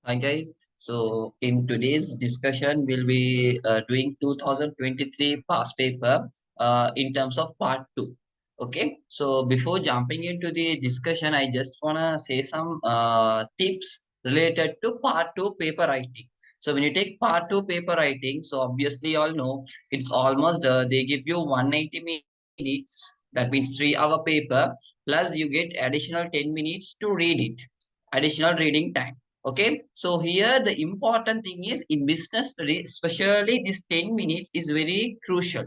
Hi guys. So in today's discussion, we'll be doing 2023 past paper in terms of part two. Okay. So before jumping into the discussion, I just wanna say some tips related to part two paper writing. So when you take part two paper writing, so obviously you all know it's almost they give you 180 minutes. That means 3 hour paper plus you get additional 10 minutes to read it. Additional reading time. Okay, so here the important thing is in business study, especially this 10 minutes is very crucial.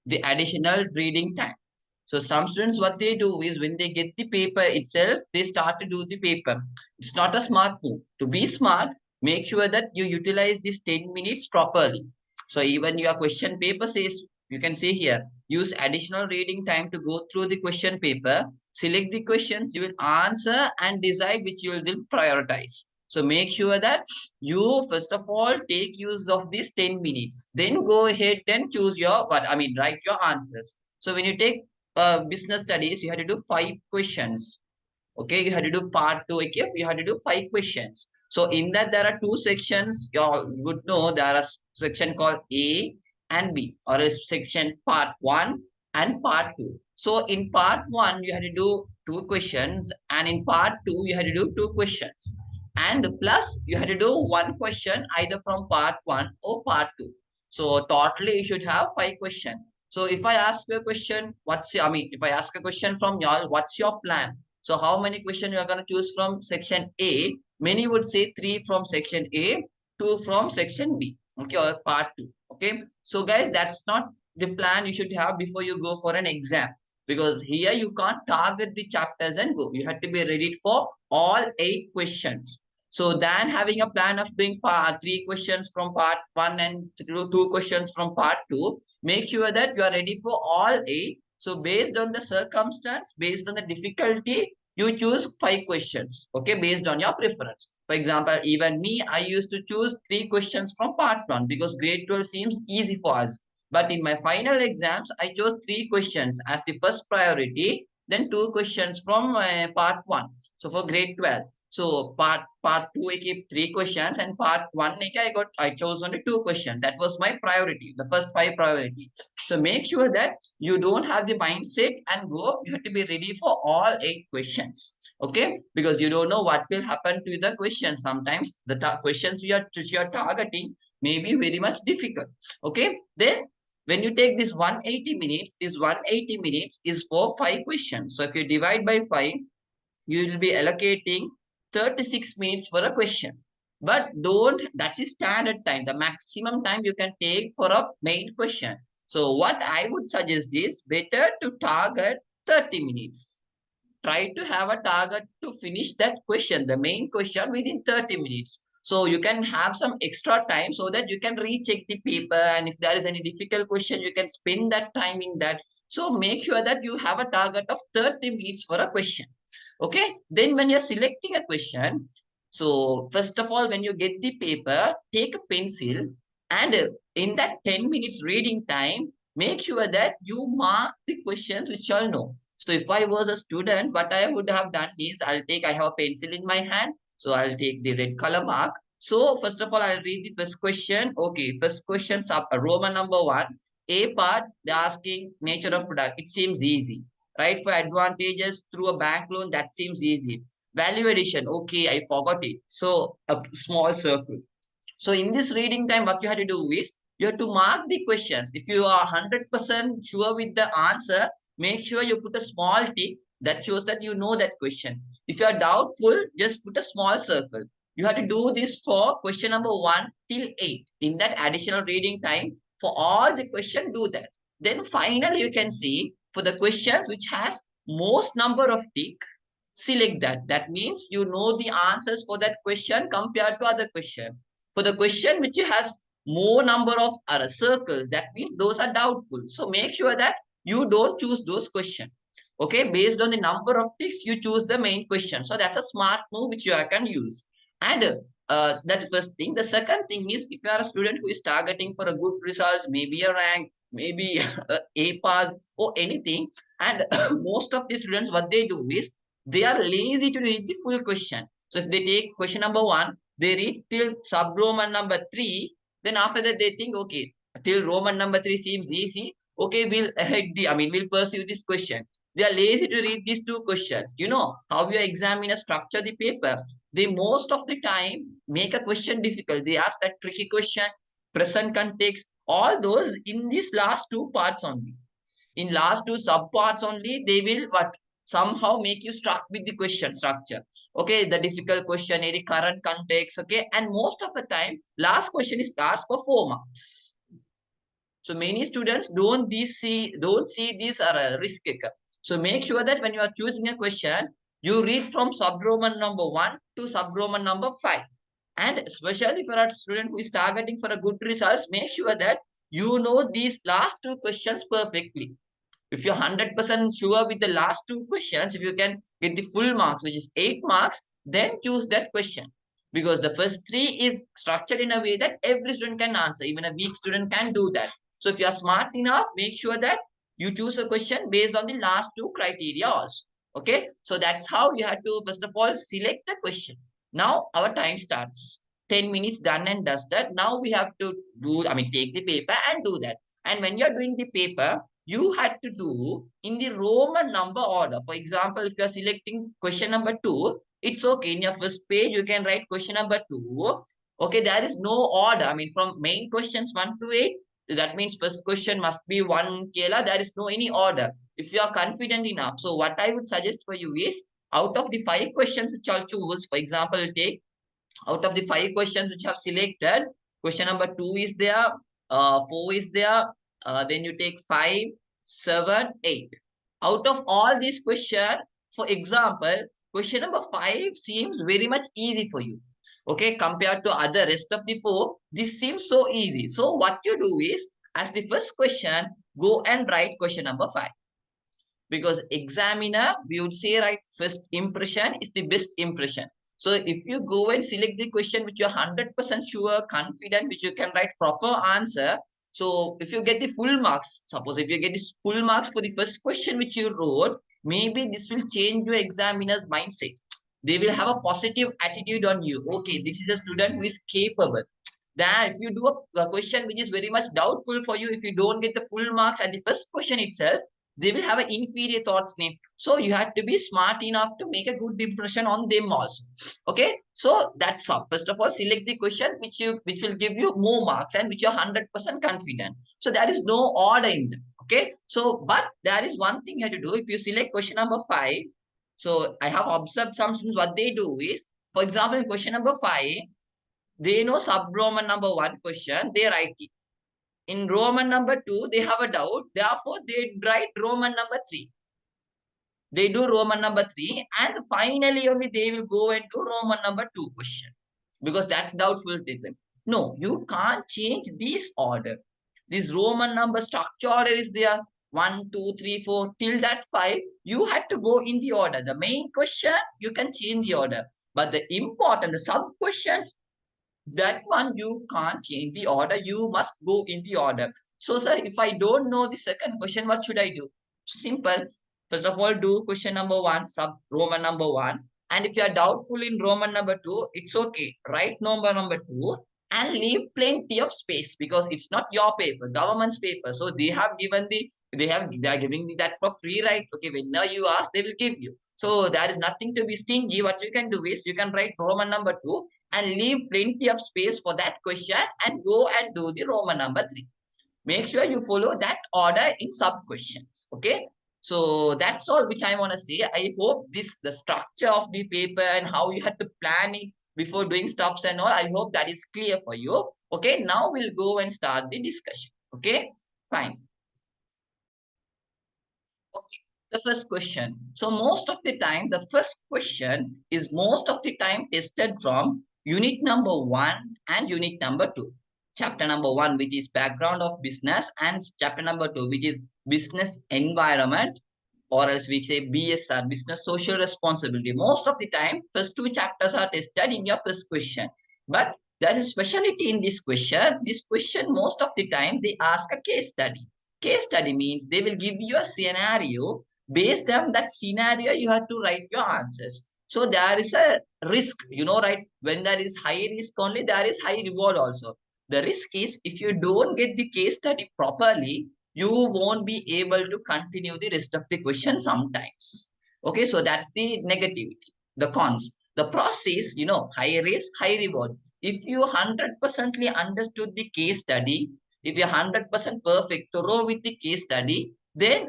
The additional reading time. So some students, what they do is when they get the paper itself, they start to do the paper. It's not a smart move. To be smart, make sure that you utilize this 10 minutes properly. So even your question paper says, you can see here, use additional reading time to go through the question paper, select the questions you will answer and decide which you will prioritize. So make sure that you first of all take use of these 10 minutes. Then go ahead and choose your write your answers. So when you take business studies, you have to do 5 questions. Okay, you have to do part two AKF, you have to do 5 questions. So in that there are two sections. You all would know there are section called A and B, or a section part one and part two. So in part one, you have to do 2 questions, and in part two, you have to do 2 questions. And plus you have to do 1 question either from part one or part two. So totally you should have 5 questions. So if I ask you a question, if I ask a question from y'all, what's your plan? So how many questions you are going to choose from section A? Many would say 3 from section A, 2 from section B. Okay, or part 2. Okay. So guys, that's not the plan you should have before you go for an exam. Because here you can't target the chapters and go. You have to be ready for all 8 questions. So than having a plan of doing 3 questions from part 1 and 2 questions from part 2, make sure that you are ready for all 8. So based on the circumstance, based on the difficulty, you choose 5 questions. Okay, based on your preference. For example, even me, I used to choose 3 questions from part 1 because grade 12 seems easy for us. But in my final exams, I chose 3 questions as the first priority, then 2 questions from part 1. So for grade 12. So part two I keep 3 questions, and part one I chose only 2 questions. That was my priority, the first 5 priorities. So make sure that you don't have the mindset and go. You have to be ready for all 8 questions. Okay, because you don't know what will happen to the questions. Sometimes the questions you are targeting may be very much difficult. Okay, then when you take this 180 minutes, this 180 minutes is for 5 questions. So if you divide by 5, you will be allocating 36 minutes for a question. But don't, that's the standard time, the maximum time you can take for a main question. So what I would suggest is better to target 30 minutes. Try to have a target to finish that question, the main question, within 30 minutes. So you can have some extra time so that you can recheck the paper. And if there is any difficult question, you can spend that time in that. So make sure that you have a target of 30 minutes for a question. Okay. Then when you're selecting a question, so first of all, when you get the paper, take a pencil, and in that 10 minutes reading time, make sure that you mark the questions which you all know. So if I was a student, what I would have done is I have a pencil in my hand. So I'll take the red color mark. So first of all, I'll read the first question. Okay, first question, Roman number 1. A part, they're asking nature of product. It seems easy, right? For advantages through a bank loan, that seems easy. Value addition, okay, I forgot it. So a small circle. So in this reading time, what you have to do is you have to mark the questions. If you are 100% sure with the answer, make sure you put a small tick that shows that you know that question. If you are doubtful, just put a small circle. You have to do this for question number 1 till 8. In that additional reading time, for all the question, do that. Then finally, you can see for the questions which has most number of tick, select that. That means you know the answers for that question compared to other questions. For the question which has more number of circles, that means those are doubtful. So make sure that you don't choose those questions. Okay, based on the number of ticks, you choose the main question. So that's a smart move which you can use. And that's the first thing. The second thing is if you are a student who is targeting for a good results, maybe a rank, maybe a pass or anything, and most of the students, what they do is they are lazy to read the full question. So if they take question number 1, they read till sub-Roman number 3, then after that they think, okay, till Roman number 3 seems easy, okay, we'll pursue this question. They are lazy to read these two questions. You know how your examiner structure the paper. They most of the time make a question difficult. They ask that tricky question, present context, all those in these last two parts only. In last two subparts only, they will what somehow make you stuck with the question structure. Okay, the difficult question, any current context. Okay, and most of the time, last question is asked for 4 marks. So many students don't see this are a risk taker. So make sure that when you are choosing a question, you read from sub-Roman number 1 to sub-Roman number 5. And especially for a student who is targeting for a good results, make sure that you know these last two questions perfectly. If you're 100% sure with the last two questions, if you can get the full marks, which is 8 marks, then choose that question. Because the first three is structured in a way that every student can answer. Even a weak student can do that. So if you are smart enough, make sure that you choose a question based on the last two criteria also. Okay, so that's how you have to first of all select the question. Now our time starts. 10 minutes done and dusted. Now we have to take the paper and do that. And when you're doing the paper, you had to do in the Roman number order. For example, if you're selecting question number 2, it's okay. In your first page, you can write question number 2. Okay, there is no order. From main questions 1 to 8, that means first question must be 1 Kela. There is no any order. If you are confident enough. So what I would suggest for you is, out of the 5 questions which I'll choose, for example, take out of the 5 questions which you have selected, question number 2 is there, 4 is there, then you take 5, 7, 8. Out of all these questions, for example, question number 5 seems very much easy for you. Okay, compared to other rest of the 4, this seems so easy. So what you do is, as the first question, go and write question number 5. Because examiner, we would say, right, first impression is the best impression. So if you go and select the question which you're 100% sure, confident, which you can write proper answer. So if you get the full marks, suppose if you get this full marks for the first question which you wrote, maybe this will change your examiner's mindset. They will have a positive attitude on you. Okay, this is a student who is capable. That if you do a question which is very much doubtful for you, if you don't get the full marks at the first question itself, they will have an inferior thoughts name. So you have to be smart enough to make a good impression on them also. Okay, so that's all. First of all, select the question which will give you more marks and which you're 100% confident. So there is no order in them. Okay, so but there is one thing you have to do. If you select question number 5, so I have observed some students, what they do is, for example, in question number 5, they know sub-Roman number 1 question, they write it. In Roman number 2, they have a doubt. Therefore, they write Roman number 3. They do Roman number 3, and finally only they will go into Roman number 2 question. Because that's doubtful to them. No, you can't change this order. This Roman number structure order is there. 1, 2, 3, 4, till that 5. You had to go in the order. The main question, you can change the order. But the important, the sub-questions, that one you can't change the order. You must go in the order. So, sir, if I don't know the second question, what should I do? Simple. First of all, do question number 1, sub Roman number 1. And if you are doubtful in Roman number 2, it's okay. Write number 2 and leave plenty of space, because it's not your paper, government's paper. So they are giving that for free, right? Okay, whenever you ask, they will give you. So there is nothing to be stingy. What you can do is, you can write Roman number 2 and leave plenty of space for that question and go and do the Roman number 3. Make sure you follow that order in sub questions. Okay. So that's all which I want to say. I hope the structure of the paper and how you had to plan it before doing stops and all, I hope that is clear for you. Okay. Now we'll go and start the discussion. Okay. Fine. Okay. The first question. So most of the time, the first question is most of the time tested from unit number 1 and unit number 2. Chapter number 1, which is background of business, and chapter number 2, which is business environment, or as we say BSR, business social responsibility. Most of the time, first 2 chapters are tested in your first question. But there is a specialty in this question. This question, most of the time, they ask a case study. Case study means they will give you a scenario. Based on that scenario, you have to write your answers. So there is a risk, right? When there is high risk only, there is high reward also. The risk is if you don't get the case study properly, you won't be able to continue the rest of the question sometimes. Okay, so that's the negativity. The cons. The process, high risk, high reward. If you 100% understood the case study, if you're 100% perfect, thorough with the case study, then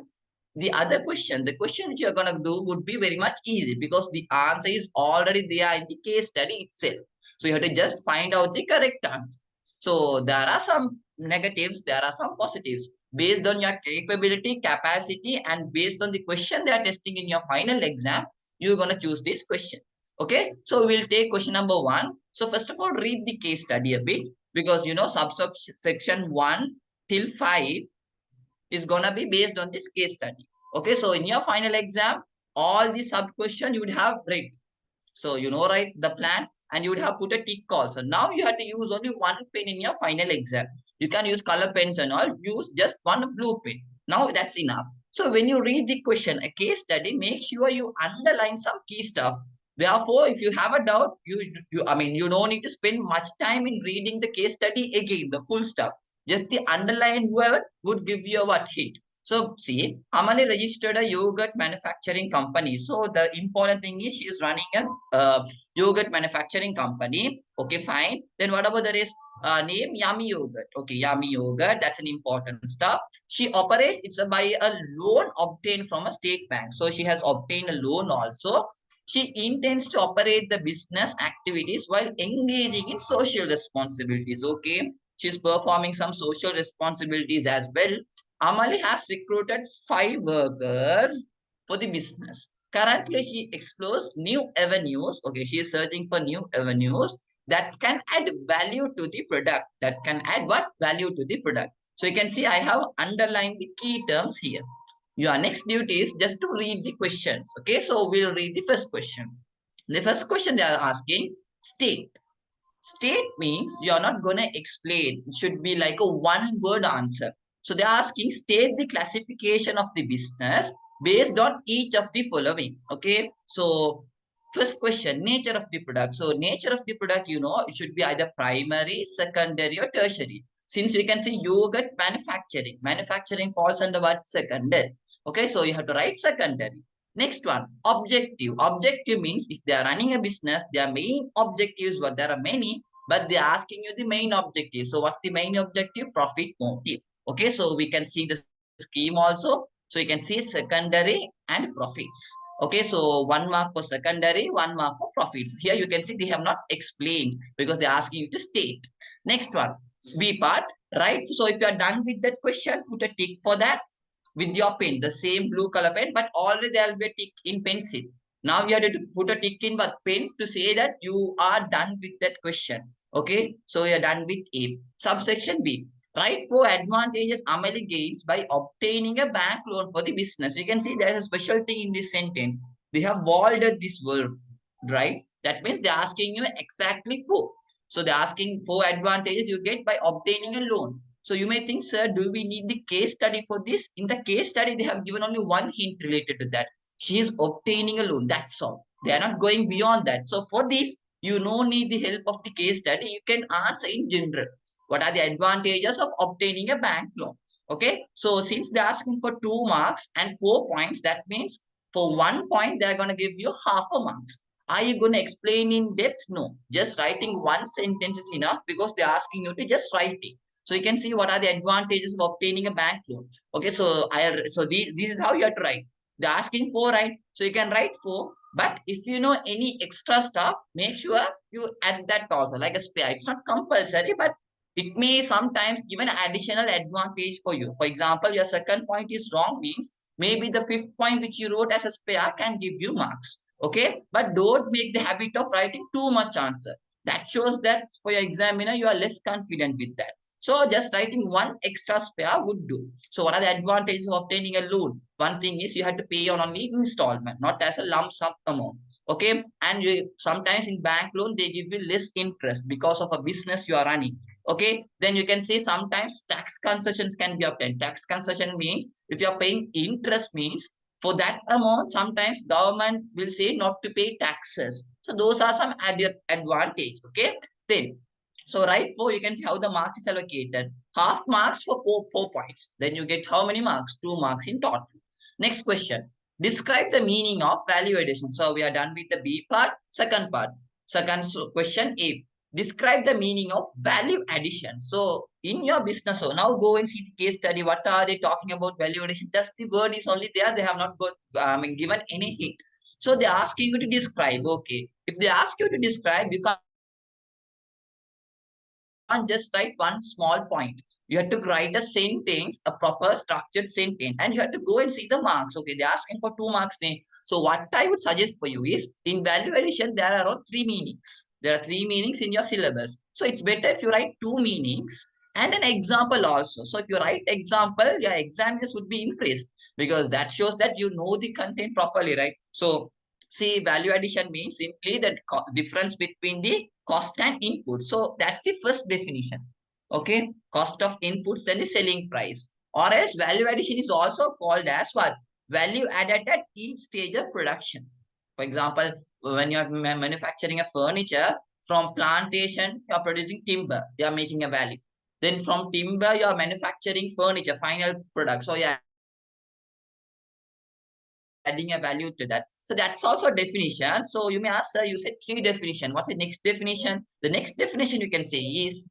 the question which you're going to do would be very much easy because the answer is already there in the case study itself. So you have to just find out the correct answer. So there are some negatives, there are some positives. Based on your capability, capacity, and based on the question they are testing in your final exam, you're going to choose this question. Okay, so we'll take question number one. So first of all, read the case study a bit because subsection 1 till 5 is gonna be based on this case study. Okay, so in your final exam, all the sub question you would have read. So right, the plan, and you would have put a tick also. Now you have to use only one pen in your final exam. You can use color pens and all. Use just one blue pen. Now that's enough. So when you read the question, a case study, make sure you underline some key stuff. Therefore, if you have a doubt, you don't need to spend much time in reading the case study again, the full stuff. Just the underline word would give you a what hit. So see, Amali registered a yogurt manufacturing company. So the important thing is she is running a yogurt manufacturing company. Okay, fine. Then what about the rest? Name Yummy Yogurt. Okay, Yummy Yogurt. That's an important stuff. She operates. It's by a loan obtained from a state bank. So she has obtained a loan also. She intends to operate the business activities while engaging in social responsibilities. Okay, she's performing some social responsibilities as well. Amali has recruited 5 workers for the business. Currently, she explores new avenues. Okay, she is searching for new avenues that can add value to the product. That can add what? Value to the product. So you can see I have underlined the key terms here. Your next duty is just to read the questions. Okay, so we'll read the first question. The first question they are asking, state. State means you're not going to explain. It should be like a one word answer. So they're asking, state the classification of the business based on each of the following. Okay. So first question, nature of the product. So nature of the product, it should be either primary, secondary, or tertiary. Since we can see yogurt manufacturing. Manufacturing falls under what? Secondary. Okay. So you have to write secondary. Next one, objective. Objective means if they are running a business, their main objectives, but there are many, but they're asking you the main objective. So what's the main objective? Profit motive. Okay, so we can see the scheme also. So you can see secondary and profits. Okay, so 1 mark for secondary, 1 mark for profits. Here you can see they have not explained because they're asking you to state. Next one, B part, right? So if you are done with that question, put a tick for that with your pen, the same blue color pen, but already there will be a tick in pencil. Now you have to put a tick in with pen to say that you are done with that question. Okay, so you're done with A. Subsection B. Write 4 advantages Amali gains by obtaining a bank loan for the business. You can see there's a special thing in this sentence. They have bolded this word, right? That means they're asking you exactly 4. So they're asking 4 advantages you get by obtaining a loan. So you may think, sir, do we need the case study for this? In the case study, they have given only one hint related to that. She is obtaining a loan. That's all. They are not going beyond that. So for this, you no need the help of the case study. You can answer in general. What are the advantages of obtaining a bank loan? Okay. So since they're asking for 2 marks and 4 points, that means for 1 point, they're going to give you half a marks. Are you going to explain in depth? No. Just writing one sentence is enough because they're asking you to just write it. So you can see what are the advantages of obtaining a bank loan. Okay, so this is how you have to write. They're asking 4, right? So you can write 4. But if you know any extra stuff, make sure you add that also, like a spare. It's not compulsory, but it may sometimes give an additional advantage for you. For example, your second point is wrong means maybe the 5th point which you wrote as a spare can give you marks. Okay, but don't make the habit of writing too much answer. That shows that for your examiner, you are less confident with that. So just writing one extra spare would do. So what are the advantages of obtaining a loan? One thing is you have to pay on only installment, not as a lump sum amount. Okay, and sometimes in bank loan they give you less interest because of a business you are running. Okay, then you can say sometimes tax concessions can be obtained. Tax concession means if you are paying interest means For that amount, sometimes government will say not to pay taxes. So those are some added advantage. Okay. Then, so right 4, you can see how the marks is allocated. Half marks for 4 points. Then you get how many marks? 2 marks in total. Next question. Describe the meaning of value addition. So we are done with the B part. Second part. Second question A. Describe the meaning of value addition. So in your business, so now go and see the case study. What are they talking about value addition? Just the word is only there. They have not got given any hint. So they're asking you to describe. Okay. If they ask you to describe, you can't just write one small point. You have to write a sentence, a proper structured sentence, and you have to go and see the marks. Okay, they're asking for 2 marks. So what I would suggest for you is in value addition, there are around 3 meanings. There are 3 meanings in your syllabus. So it's better if you write 2 meanings and an example also. So if you write example, your examiners would be impressed because that shows that you know the content properly, right? So see, value addition means simply the difference between the cost and input. So that's the first definition. Okay, cost of inputs and the selling price. Or else value addition is also called as what? Value added at each stage of production. For example, when you're manufacturing a furniture, from plantation, you're producing timber, you're making a value. Then from timber, you're manufacturing furniture, final product. So you're adding a value to that. So that's also a definition. So you may ask, sir, you said 3 definition. What's the next definition? The next definition you can say is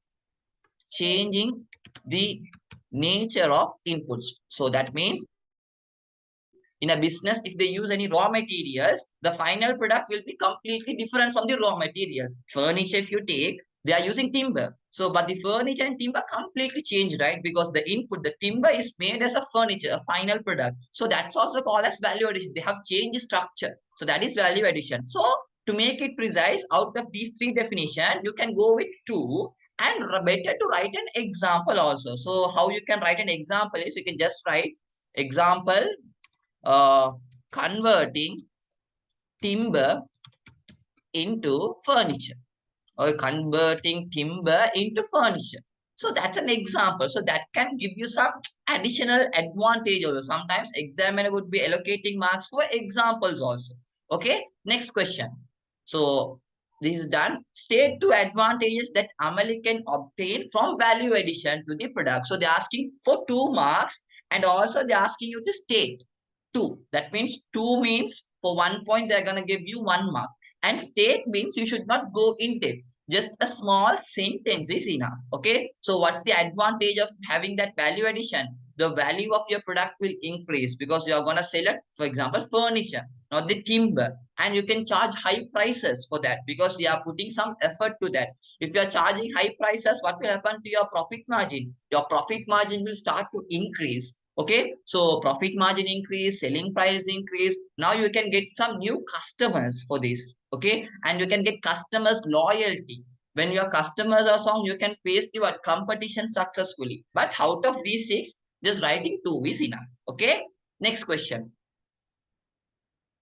changing the nature of inputs. So that means in a business, if they use any raw materials, the final product will be completely different from the raw materials. Furniture, if you take, they are using timber. So, but the furniture and timber completely changed, right? Because the input, the timber is made as a furniture, a final product. So that's also called as value addition. They have changed structure. So that is value addition. So to make it precise, out of these 3 definitions, you can go with 2 and better to write an example also. So how you can write an example is you can just write example uh, converting timber into furniture or converting timber into furniture. So that's an example. So that can give you some additional advantage also. Sometimes examiner would be allocating marks for examples also. Okay, next question. So this is done. State 2 advantages that Amali can obtain from value addition to the product. So they're asking for 2 marks and also they're asking you to state 2. That means 2 means for 1 point, they're going to give you 1 mark. And state means you should not go in depth. Just a small sentence is enough. Okay. So what's the advantage of having that value addition? The value of your product will increase because you are going to sell it, for example, furniture, not the timber. And you can charge high prices for that because you are putting some effort to that. If you are charging high prices, what will happen to your profit margin? Your profit margin will start to increase. Okay, so profit margin increase, selling price increase. Now you can get some new customers for this. Okay, and you can get customers loyalty. When your customers are strong, you can face your competition successfully. But out of these 6, just writing 2 is enough. Okay, next question.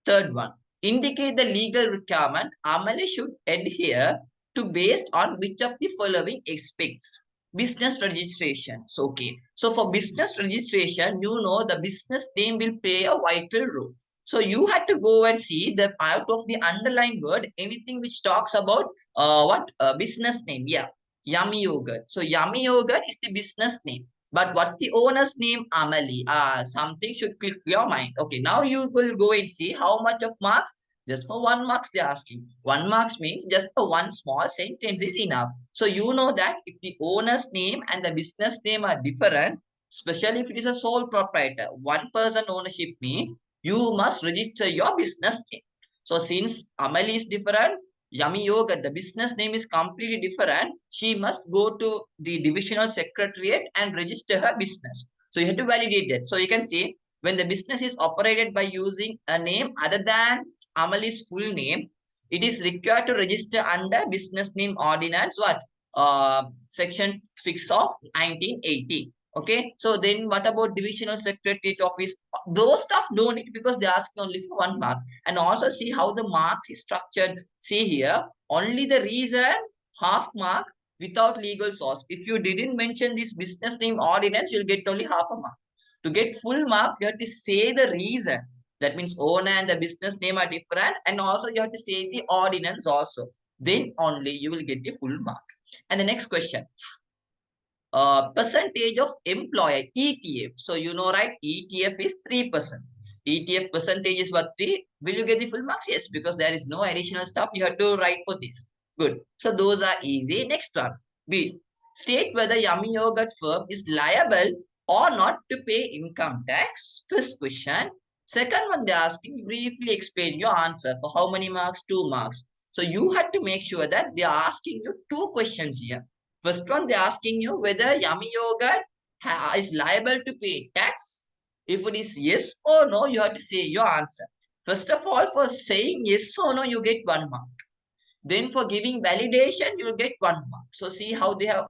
Third one, indicate the legal requirement Amali should adhere to based on which of the following aspects. Business registration. So, okay. So for business registration, you know the business name will play a vital role. So you had to go and see the out of the underlying word, anything which talks about business name. Yeah, Yummy Yogurt. So Yummy Yogurt is the business name. But what's the owner's name? Amali. Something should click your mind. Okay, now you will go and see how much of marks. Just for 1 marks, they're asking. 1 marks means just for one small sentence is enough. So you know that if the owner's name and the business name are different, especially if it is a sole proprietor, one person ownership means you must register your business name. So since Amali is different, Yummy Yogurt, the business name is completely different. She must go to the divisional secretariat and register her business. So you have to validate that. So you can see when the business is operated by using a name other than Amali's full name, it is required to register under Business Name Ordinance, what? Section 6 of 1980. Okay, so then what about divisional secretariat office? Those stuff don't need because they ask only for 1 mark. And also see how the marks is structured. See here, only the reason half mark without legal source. If you didn't mention this business name ordinance, you'll get only half a mark. To get full mark, you have to say the reason. That means owner and the business name are different, and also you have to say the ordinance also. Then only you will get the full mark. And the next question, percentage of employer ETF. So you know, right? ETF is 3%. ETF percentage is what 3. Will you get the full marks? Yes, because there is no additional stuff you have to write for this. Good. So those are easy. Next one. B. State whether Yummy Yogurt firm is liable or not to pay income tax. First question. Second one, they're asking briefly explain your answer. For how many marks? 2 marks. So you have to make sure that they are asking you 2 questions here. First one, they're asking you whether Yummy Yogurt is liable to pay tax. If it is yes or no, you have to say your answer. First of all, for saying yes or no, you get 1 mark. Then for giving validation, you will get 1 mark. So see how they have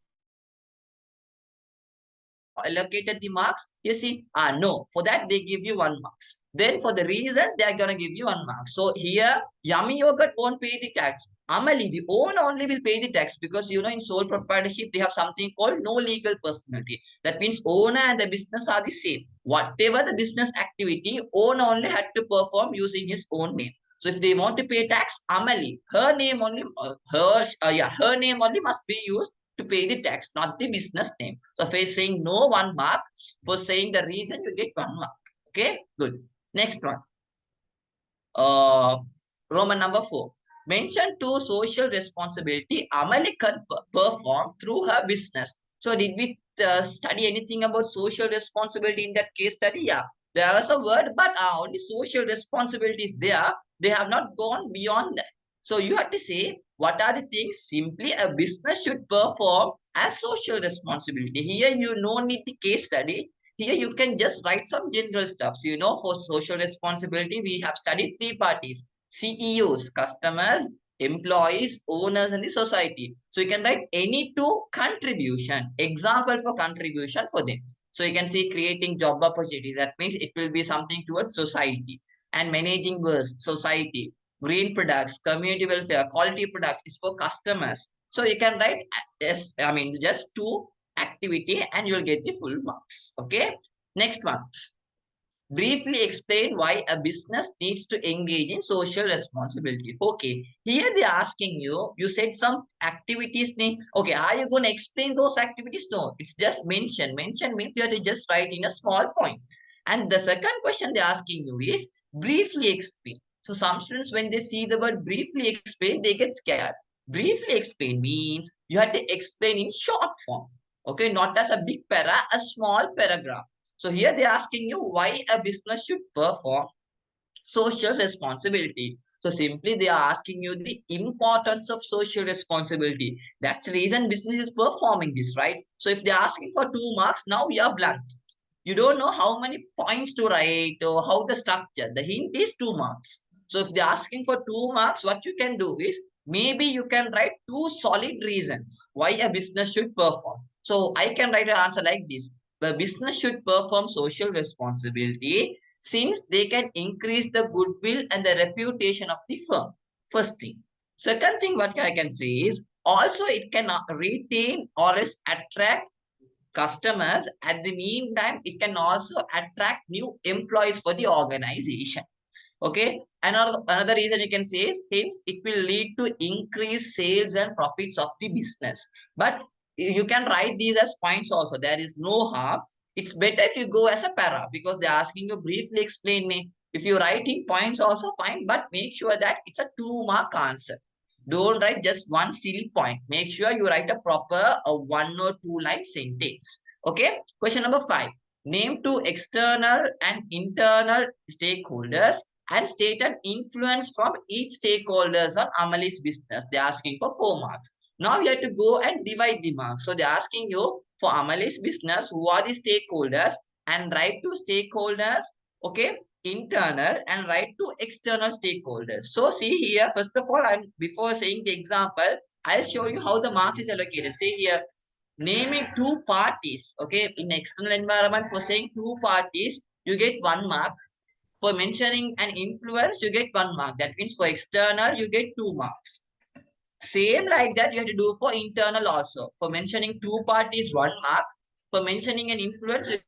allocated the marks. You see, no. For that, they give you 1 marks. Then for the reasons, they are going to give you 1 mark. So here, Yummy Yogurt won't pay the tax. Amali, the owner only will pay the tax because, you know, in sole proprietorship, they have something called no legal personality. That means owner and the business are the same. Whatever the business activity, owner only had to perform using his own name. So if they want to pay tax, Amali, her name only, her name only must be used to pay the tax, not the business name. So for saying no, 1 mark. For saying the reason, you get 1 mark. Okay, good. Next one. Roman number 4. Mention 2 social responsibility Amali can perform through her business. So did we study anything about social responsibility in that case study? Yeah, there was a word, but only social responsibilities there. They have not gone beyond that. So you have to say what are the things simply a business should perform as social responsibility. Here you no need the case study. Here you can just write some general stuff. So, you know, for social responsibility, we have studied 3 parties: CEOs, customers, employees, owners, and the society. So you can write any 2 contribution, example for contribution for them. So you can see creating job opportunities. That means it will be something towards society. And managing waste, society. Green products, community welfare, quality products is for customers. So you can write, yes, I mean, just 2 activity and you will get the full marks. Okay. Next one. Briefly explain why a business needs to engage in social responsibility. Okay. Here they are asking you, you said some activities need. Okay. Are you going to explain those activities? No. It's just mention. Mention means you have to just write in a small point. And the second question they're asking you is briefly explain. So some students, when they see the word briefly explain, they get scared. Briefly explain means you have to explain in short form. Okay, not as a big para, a small paragraph. So here they're asking you why a business should perform social responsibility. So simply they are asking you the importance of social responsibility. That's the reason business is performing this, right? So if they're asking for 2 marks, now we are blank. You don't know how many points to write or how the structure. The hint is 2 marks. So if they're asking for 2 marks, what you can do is maybe you can write 2 solid reasons why a business should perform. So I can write an answer like this. The business should perform social responsibility since they can increase the goodwill and the reputation of the firm. First thing. Second thing what I can say is also it can retain or else attract customers. At the meantime, it can also attract new employees for the organization. Okay. Another reason you can say is hence it will lead to increased sales and profits of the business. But you can write these as points also. There is no harm. It's better if you go as a para because they're asking you briefly explain me. If you write in points also fine, but make sure that it's a 2-mark answer. Don't write just one silly point. Make sure you write a proper 1 or 2 line sentence. Okay. Question number 5. Name 2 external and internal stakeholders and state an influence from each stakeholders on Amali's business. They're asking for 4 marks. Now you have to go and divide the marks. So they're asking you for Amali's business, who are the stakeholders, and write to stakeholders. Okay. Internal and write to external stakeholders. So see here, first of all, and before saying the example, I'll show you how the marks is allocated. See here, naming 2 parties. Okay, in external environment, for saying 2 parties, you get 1 mark. For mentioning an influence, you get 1 mark. That means for external, you get 2 marks. Same like that, you have to do for internal also. For mentioning 2 parties, 1 mark. For mentioning an influence, you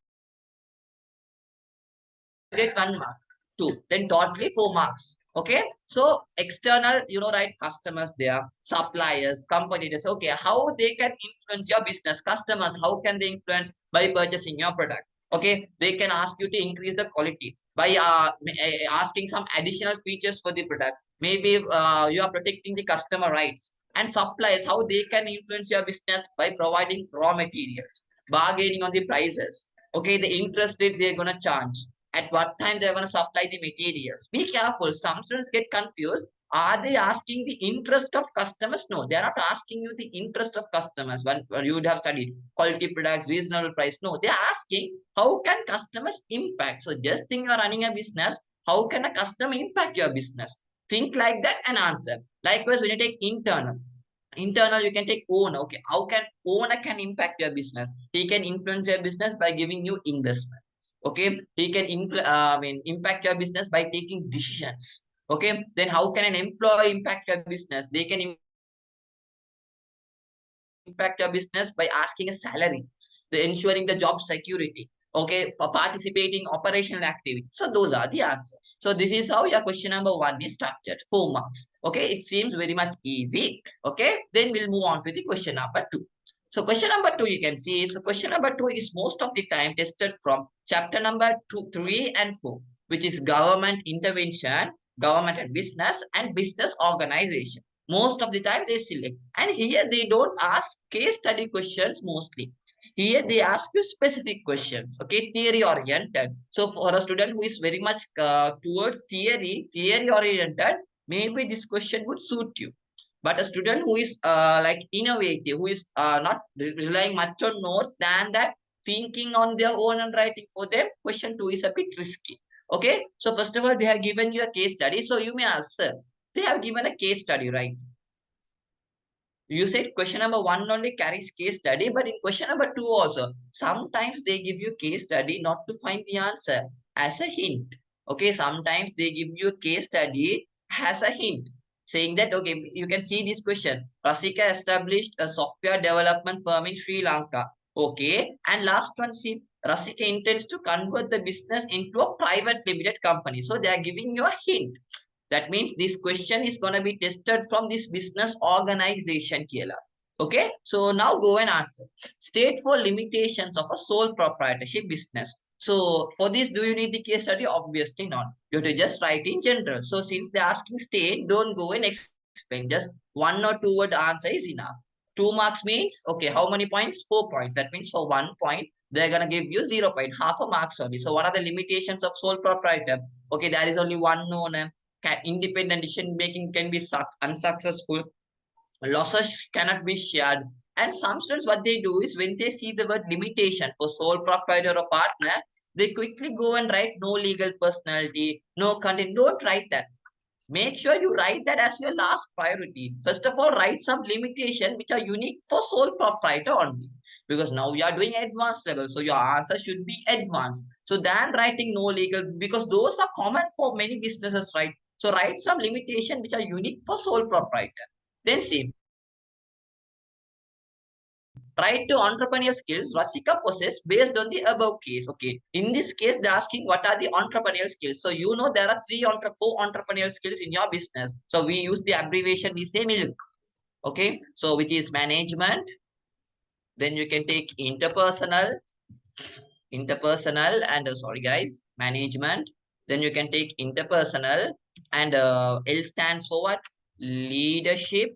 get 1 mark. 2. Then totally 4 marks. Okay. So external, right, customers there, suppliers, competitors. Okay. How they can influence your business? Customers, how can they influence by purchasing your product? Okay. They can ask you to increase the quality by asking some additional features for the product. Maybe you are protecting the customer rights. And suppliers, how they can influence your business by providing raw materials, bargaining on the prices. Okay, the interest rate they're gonna charge, at what time they're going to supply the materials. Be careful. Some students get confused. Are they asking the interest of customers? No, they're not asking you the interest of customers. When you would have studied quality products, reasonable price. No, they're asking how can customers impact. So just think you're running a business. How can a customer impact your business? Think like that and answer. Likewise, when you take internal, you can take owner. Okay, how can owner can impact your business? He can influence your business by giving you investment. Okay, he can impact your business by taking decisions. Okay, then how can an employee impact your business? They can impact your business by asking a salary, the ensuring the job security. Okay, for participating operational activity. So those are the answers. So this is how your question number 1 is structured. 4 marks. Okay, it seems very much easy. Okay, then we'll move on to the question number 2. So question number 2, you can see, so question number 2 is most of the time tested from chapter number 2, 3 and 4, which is government intervention, government and business organization. Most of the time they select. And here they don't ask case study questions mostly. Here they ask you specific questions, okay, theory oriented. So for a student who is very much towards theory oriented, maybe this question would suit you. But a student who is like innovative, who is not relying much on notes than that, thinking on their own and writing for them, question 2 is a bit risky. Okay, so first of all, they have given you a case study. So you may ask, sir, they have given a case study, right? You said question number 1 only carries case study, but in question number 2 also, sometimes they give you case study not to find the answer, as a hint. Okay, sometimes they give you a case study as a hint, saying that, okay, you can see this question. Rasika established a software development firm in Sri Lanka. Okay, and last one, see, Rasika intends to convert the business into a private limited company. So they are giving you a hint. That means this question is going to be tested from this business organization, Kiela. Okay, so now go and answer. State for limitations of a sole proprietorship business. So for this, do you need the case study? Obviously not. You have to just write in general. So since they're asking state, don't go and explain. Just 1 or 2 word answer is enough. 2 marks means, okay, how many points? 4 points. That means for 1 point, they're going to give you 0 point, half a mark only. So what are the limitations of sole proprietor? Okay, there is only one known. Independent decision making can be unsuccessful. Losses cannot be shared. And some students, what they do is when they see the word limitation for sole proprietor or partner, they quickly go and write no legal personality, no content. Don't write that. Make sure you write that as your last priority. First of all, write some limitation which are unique for sole proprietor only. Because now you are doing advanced level. So your answer should be advanced. So than writing no legal, because those are common for many businesses, right? So write some limitation which are unique for sole proprietor. Then see, right to entrepreneurial skills Rasika possess based on the above case. Okay, in this case, they're asking what are the entrepreneurial skills. So you know there are 4 entrepreneurial skills in your business. So we use the abbreviation, we say MILK. Okay, so which is management. Then you can take interpersonal, and sorry guys, management. Then you can take interpersonal, and L stands for what? Leadership,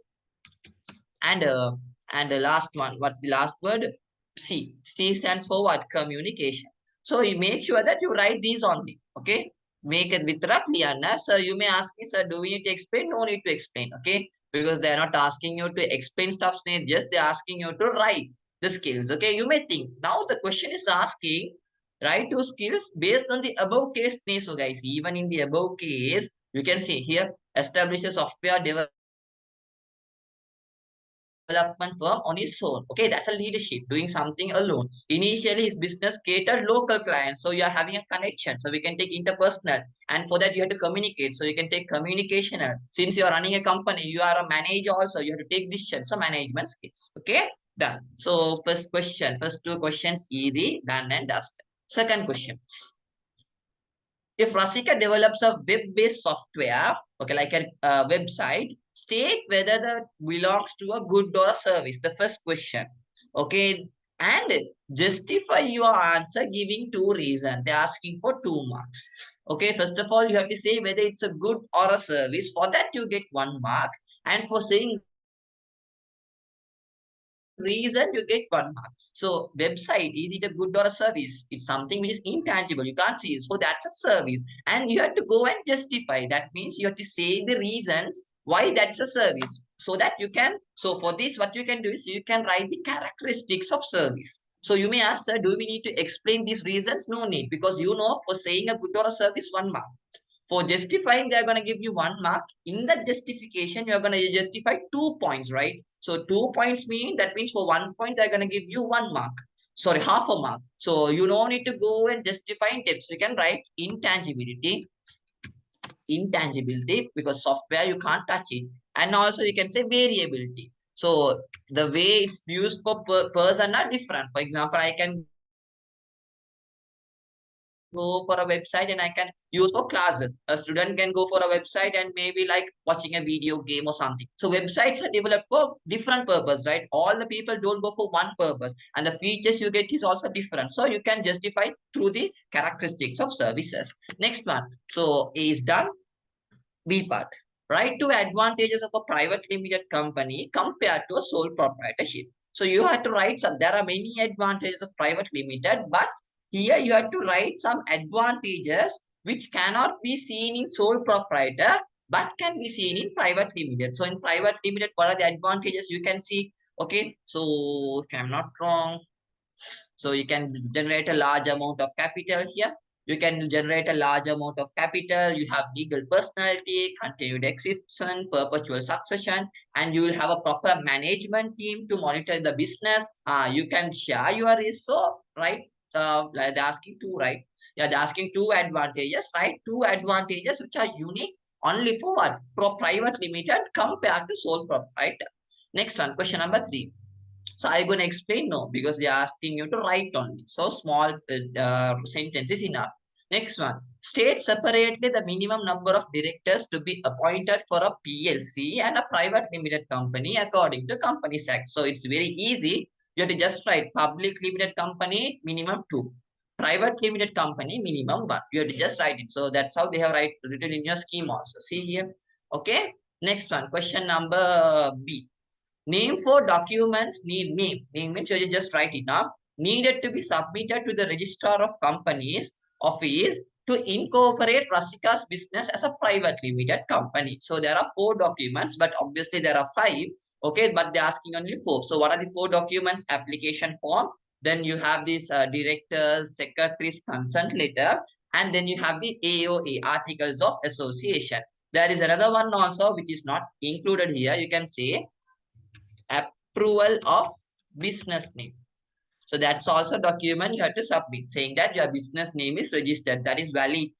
and the last one, what's the last word? C stands for what? Communication. So you make sure that you write these only. Okay, make it with clear. So you may ask me, sir, do we need to explain? No need to explain. Okay, because they're not asking you to explain stuff, just they're asking you to write the skills. Okay, you may think now the question is asking write 2 skills based on the above case. So guys, even in the above case, you can see here, establish a software development firm on his own. Okay, that's a leadership, doing something alone. Initially, his business catered local clients. So you are having a connection. So we can take interpersonal. And for that, you have to communicate. So you can take communicational. Since you are running a company, you are a manager also. You have to take decisions. So management skills. Okay, done. So first 2 questions, easy, done and dusted. Second question. If Rasika develops a web-based software, okay, like a website, state whether that belongs to a good or a service. The first question, okay, and justify your answer giving two reasons. They're asking for 2 marks. Okay, first of all, you have to say whether it's a good or a service. For that, you get 1 mark, and for saying reason you get 1 mark. So website, is it a good or a service? It's something which is intangible, you can't see it. So that's a service, and you have to go and justify. That means you have to say the reasons why that's a service, so that you can, so for this what you can do is you can write the characteristics of service. So you may ask, sir, do we need to explain these reasons? No need, because you know, for saying a good or a service, 1 mark. For justifying, they're going to give you 1 mark. In that justification, you're going to justify 2 points, right? So 2 points that means for 1 point, they're going to give you 1 mark. Sorry, half a mark. So you don't need to go and justify in tips. You can write intangibility, because software, you can't touch it. And also you can say variability. So the way it's used for person are different. For example, I can go for a website and I can use for classes. A student can go for a website and maybe like watching a video game or something. So websites are developed for different purpose, right? All the people don't go for one purpose, and the features you get is also different. So you can justify through the characteristics of services. Next one. So A is done. B part. Right to advantages of a private limited company compared to a sole proprietorship. So you have to write some, there are many advantages of private limited, but here you have to write some advantages which cannot be seen in sole proprietor, but can be seen in private limited. So in private limited, what are the advantages you can see? Okay, so if I'm not wrong, so you can generate a large amount of capital here. You can generate a large amount of capital. You have legal personality, continued existence, perpetual succession, and you will have a proper management team to monitor the business. You can share your risk. So, right? Like they're asking two, right? Yeah, they're asking two advantages, right? Two advantages which are unique only for what? For private limited compared to sole proprietor. Next one, question number 3. So I'm going to explain no, because they are asking you to write only. So small sentence is enough. Next one. State separately the minimum number of directors to be appointed for a PLC and a private limited company according to Companies Act. So it's very easy. You have to just write public limited company minimum 2. Private limited company minimum 1. You have to just write it. So that's how they have written in your scheme also. See here. Okay. Next one. Question number B. Name for documents need name. Name means you just write it up. Needed to be submitted to the Registrar of Companies office to incorporate Rasika's business as a private limited company. So there are 4 documents, but obviously there are 5. Okay, but they're asking only 4. So what are the 4 documents? Application form. Then you have this directors, secretaries consent letter, and then you have the AOA, Articles of Association. There is another one also which is not included here. You can say approval of business name. So that's also a document you have to submit saying that your business name is registered. That is valid.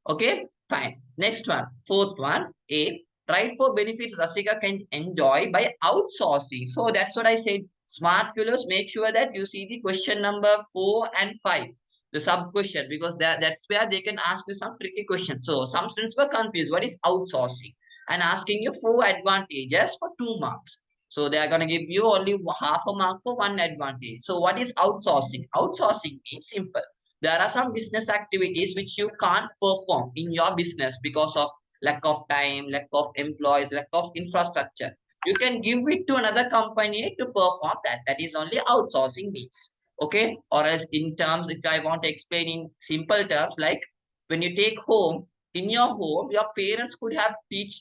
Okay, fine. Next one, 4th one, A. Right for benefits Rasika can enjoy by outsourcing. So that's what I said. Smart fellows, make sure that you see the question number 4 and 5. The sub question, because that's where they can ask you some tricky questions. So some students were confused. What is outsourcing? And asking you 4 advantages for 2 marks. So they are going to give you only half a mark for 1 advantage. So what is outsourcing? Outsourcing means simple. There are some business activities which you can't perform in your business because of lack of time, lack of employees, lack of infrastructure. You can give it to another company to perform that. That is only outsourcing means. Okay. Or else in terms, if I want to explain in simple terms, like when you take home, in your home, your parents could have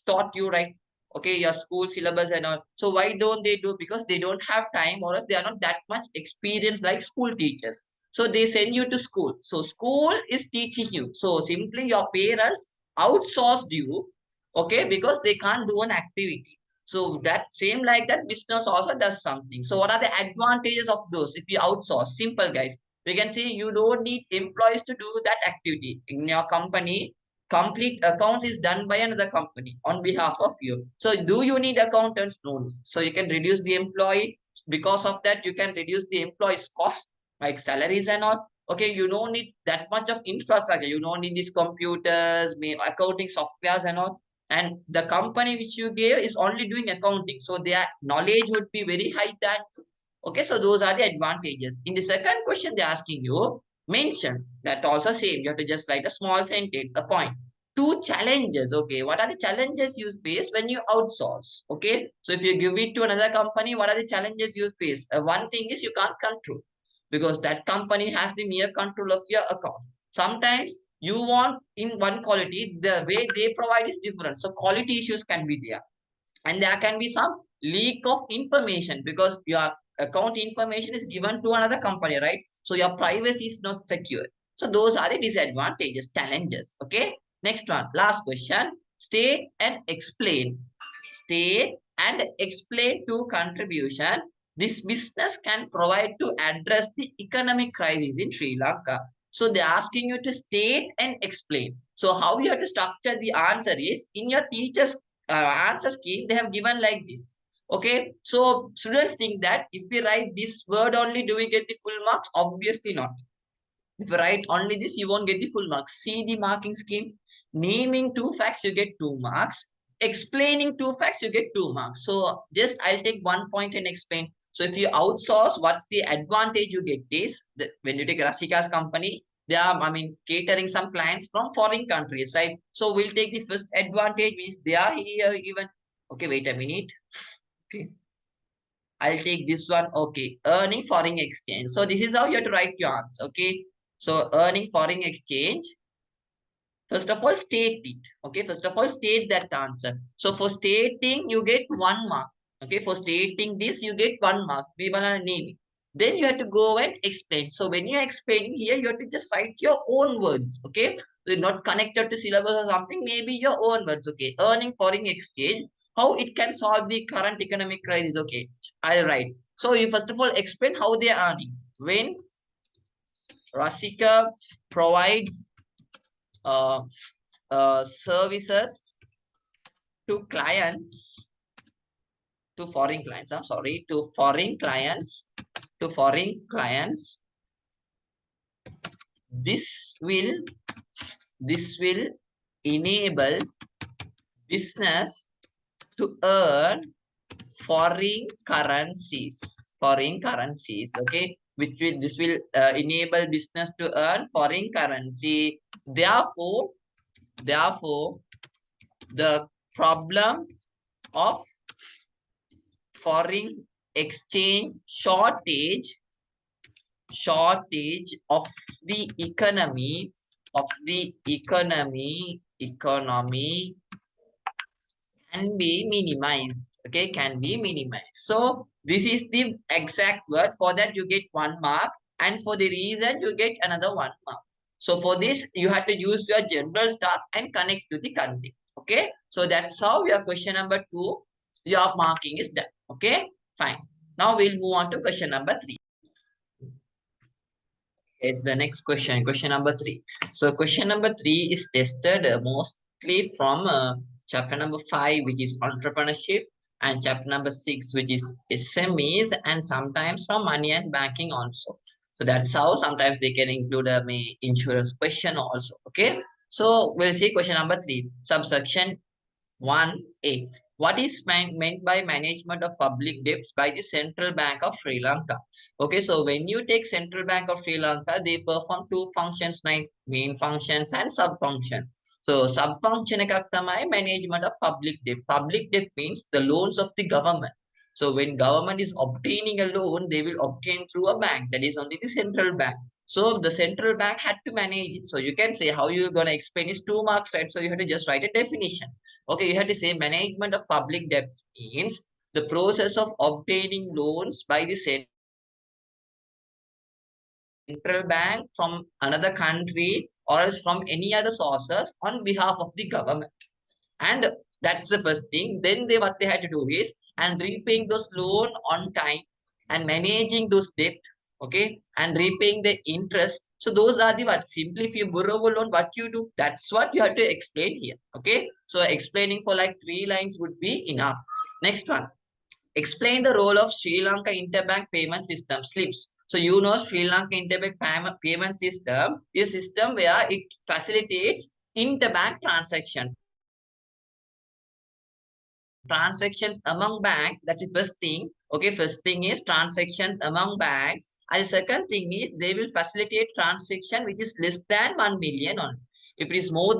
taught you, right? Okay, your school syllabus and all. So why don't they do? Because they don't have time, or else they are not that much experienced like school teachers. So they send you to school. So school is teaching you. So simply your parents outsourced you, okay, because they can't do an activity. So that same like that business also does something. So what are the advantages of those if you outsource? Simple guys. We can say you don't need employees to do that activity in your company. Complete accounts is done by another company on behalf of you. So do you need accountants? No. So you can reduce the employee. Because of that, you can reduce the employee's cost, like salaries and all. Okay, you don't need that much of infrastructure. You don't need these computers, accounting softwares and all. And the company which you gave is only doing accounting. So their knowledge would be very high than you. Okay, so those are the advantages. In the second question, they're asking you, mention that also same. You have to just write a small sentence, a point. Two challenges. Okay, what are the challenges you face when you outsource? Okay, so if you give it to another company, what are the challenges you face? One thing is you can't control because that company has the mere control of your account. Sometimes you want in one quality, the way they provide is different. So quality issues can be there. And there can be some leak of information because your account information is given to another company, right? So your privacy is not secure. So those are the disadvantages, challenges. Okay. Next one, last question. State and explain. State and explain to contribution this business can provide to address the economic crisis in Sri Lanka. So they're asking you to state and explain. So how you have to structure the answer is in your teacher's answer scheme, they have given like this. Okay, so students think that if we write this word only, do we get the full marks? Obviously not. If you write only this, you won't get the full marks. See the marking scheme. Naming two facts, you get 2 marks. Explaining two facts, you get 2 marks. So just I'll take 1 point and explain. So if you outsource, what's the advantage you get is that when you take Rasika's company, they are, catering some clients from foreign countries, right? So we'll take the first advantage, which they are here even. Okay, wait a minute. Okay. I'll take this one. Okay. Earning foreign exchange. So this is how you have to write your answer. Okay. So earning foreign exchange. First of all, state it. Okay. First of all, state that answer. So for stating, you get 1 mark. Okay. For stating this, you get 1 mark. We will name it. Then you have to go and explain. So when you're explaining here, you have to just write your own words. Okay. So not connected to syllabus or something. Maybe your own words. Okay. Earning foreign exchange. How it can solve the current economic crisis. Okay. I'll write. So you first of all explain how they are earning. When Rasika provides uh, services to clients, to foreign clients, I'm sorry, to foreign clients, this will enable business to earn foreign currencies, okay, which will this will enable business to earn foreign currency. Therefore the problem of foreign exchange shortage of the economy can be minimized. Okay, can be minimized. So this is the exact word. For that you get 1 mark, and for the reason you get another 1 mark. So for this you have to use your general stuff and connect to the content. Okay, so that's how your question number 2, your marking is done. Okay, fine. Now we'll move on to question number 3. It's the next question, question number 3. So question number 3 is tested mostly from chapter number 5, which is entrepreneurship, and chapter number 6, which is SMEs, and sometimes from money and banking also. So that's how sometimes they can include a insurance question also. Okay. So we'll see question number 3, subsection 1A. What is meant by management of public debts by the Central Bank of Sri Lanka? Okay, so when you take Central Bank of Sri Lanka, they perform 2 functions, like main functions and sub-function. So sub-function ekak tamai management of public debt. Public debt means the loans of the government. So when government is obtaining a loan, they will obtain through a bank, that is only the central bank. So the central bank had to manage it. So you can say how you're going to explain is 2 marks, right? So you have to just write a definition. Okay, you have to say management of public debt means the process of obtaining loans by the central bank from another country or else from any other sources on behalf of the government. And that's the first thing. Then what they had to do is and repaying those loan on time and managing those debt, okay, and repaying the interest. So those are the what simply if you borrow a loan, what you do, that's what you have to explain here. Okay, so explaining for like 3 lines would be enough. Next one, Explain the role of Sri Lanka Interbank Payment System, SLIPS. So you know Sri Lanka Interbank Payment System is a system where it facilitates interbank transactions among banks. That's the first thing. Okay, first thing is transactions among banks. And the second thing is they will facilitate transaction which is less than 1 million only. If it is more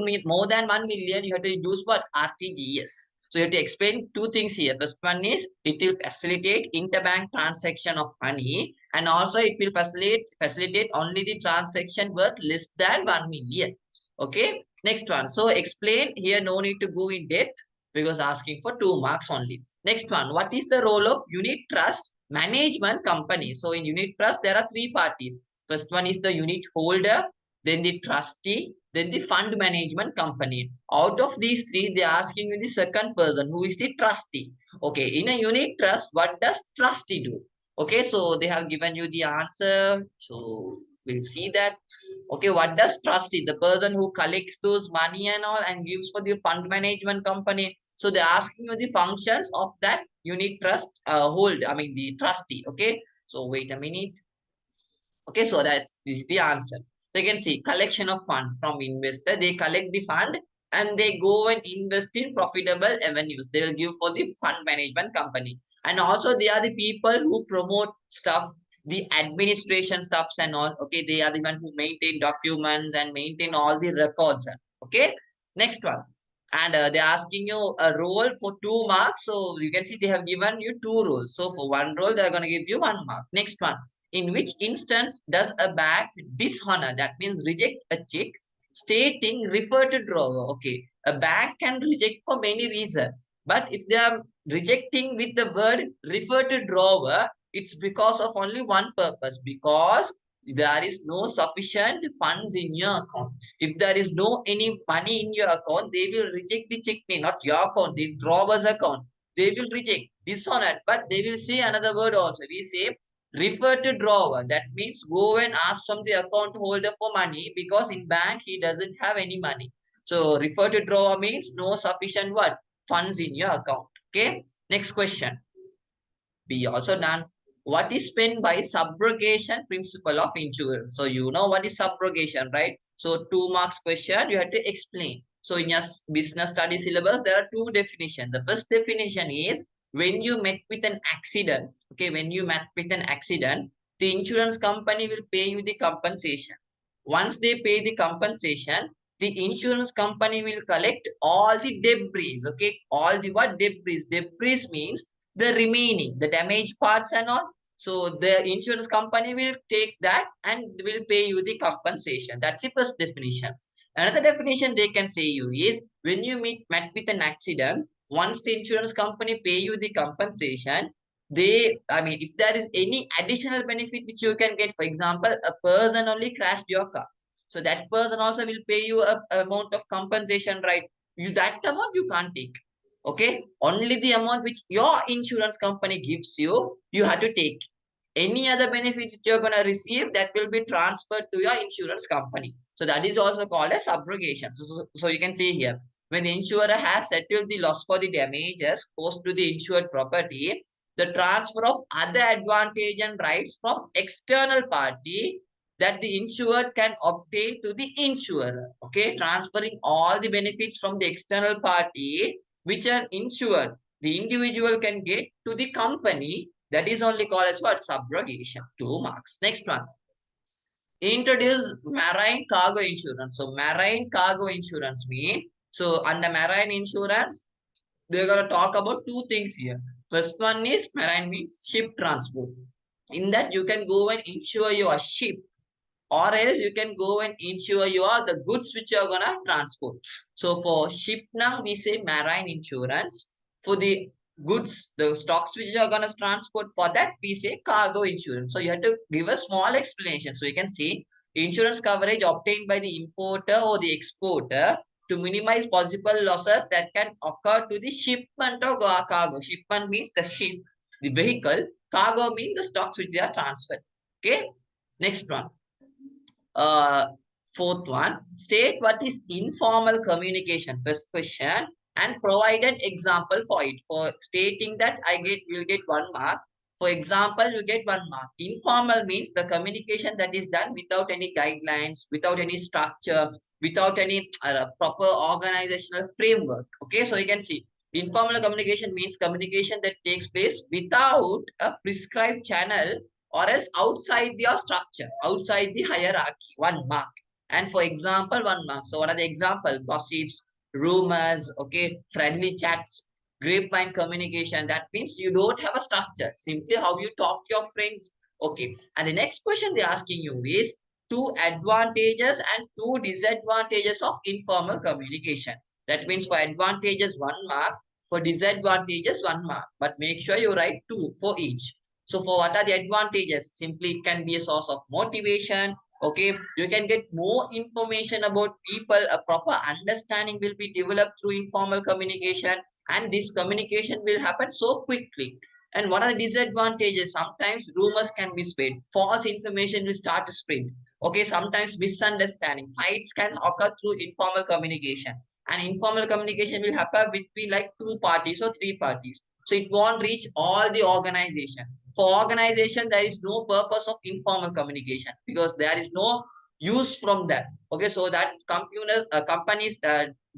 than 1 million, you have to use what? RTGS. So you have to explain two things here. First one is it will facilitate interbank transaction of money, and also it will facilitate only the transaction worth less than 1 million. Okay. Next one. So explain here, no need to go in depth because asking for 2 marks only. Next one, what is the role of unit trust management company? So in unit trust, there are 3 parties. First one is the unit holder, then the trustee, then the fund management company. Out of these 3, they are asking you the second person, who is the trustee. Okay, in a unit trust, what does trustee do? Okay, so they have given you the answer. So we'll see that. Okay, what does trustee? The person who collects those money and all and gives for the fund management company. So they're asking you the functions of that unit trust the trustee. Okay, so wait a minute. Okay, so this is the answer. So you can see collection of fund from investor. They collect the fund and they go and invest in profitable avenues. They will give for the fund management company. And also they are the people who promote stuff, the administration stuffs and all. Okay, they are the one who maintain documents and maintain all the records. Okay, next one. And they're asking you a role for 2 marks. So you can see they have given you 2 roles. So for 1 role, they're going to give you 1 mark. Next one. In which instance does a bank dishonor, that means reject a check stating refer to drawer? Okay, a bank can reject for many reasons, but if they are rejecting with the word refer to drawer, it's because of only one purpose, because there is no sufficient funds in your account. If there is no any money in your account, they will reject the check, not your account, the drawer's account. They will reject dishonor, but they will say another word also. We say refer to drawer. That means go and ask from the account holder for money, because in bank he doesn't have any money. So refer to drawer means no sufficient what? Funds in your account. Okay. Next question. We also done. What is meant by subrogation principle of insurance? So you know what is subrogation, right? So 2 marks question, you have to explain. So in your business study syllabus, there are 2 definitions. The first definition is when you met with an accident. Okay, when you met with an accident, the insurance company will pay you the compensation. Once they pay the compensation, the insurance company will collect all the debris. Okay, all the what? Debris. Debris means the remaining, the damaged parts and all. So the insurance company will take that and will pay you the compensation. That's the first definition. Another definition they can say you is when you met with an accident, once the insurance company pay you the compensation, if there is any additional benefit which you can get, for example, a person only crashed your car. So that person also will pay you a amount of compensation, right? That amount you can't take. Okay, only the amount which your insurance company gives you, you have to take. Any other benefit that you're going to receive, that will be transferred to your insurance company. So that is also called as subrogation. So you can see here, when the insurer has settled the loss for the damages caused to the insured property, the transfer of other advantage and rights from external party that the insured can obtain to the insurer. Okay, transferring all the benefits from the external party which are insured, the individual can get to the company. That is only called as what? Subrogation. 2 marks. Next one. Introduce marine cargo insurance. So marine cargo insurance means, so under marine insurance, they're going to talk about 2 things here. First one is marine means ship transport. In that you can go and insure your ship, or else you can go and insure your the goods which you are gonna transport. So for ship now we say marine insurance. For the goods, the stocks which you are gonna transport, for that we say cargo insurance. So you have to give a small explanation. So you can see insurance coverage obtained by the importer or the exporter to minimize possible losses that can occur to the shipment of cargo. Shipment means the ship, the vehicle. Cargo means the stocks which they are transferred. Okay. Next one. uh Fourth one, state what is informal communication. First question, and provide an example for it. For stating that will get 1 mark. For example, you get 1 mark. Informal means the communication that is done without any guidelines, without any structure, without any proper organizational framework. Okay, so you can see informal communication means communication that takes place without a prescribed channel or else outside the structure, outside the hierarchy. 1 mark. And for example, 1 mark. So what are the example? Gossips, rumors, okay, friendly chats, grapevine communication. That means you don't have a structure, simply how you talk to your friends. Okay, and the next question they're asking you is two advantages and two disadvantages of informal communication. That means for advantages 1 mark, for disadvantages 1 mark, but make sure you write two for each. So for what are the advantages? Simply it can be a source of motivation. Okay, you can get more information about people. A proper understanding will be developed through informal communication, and this communication will happen so quickly. And what are the disadvantages? Sometimes rumors can be spread, false information will start to spread. Okay, sometimes misunderstanding, fights can occur through informal communication, and informal communication will happen between like two parties or three parties, so it won't reach all the organization. For organization, there is no purpose of informal communication because there is no use from that. Okay, so that companies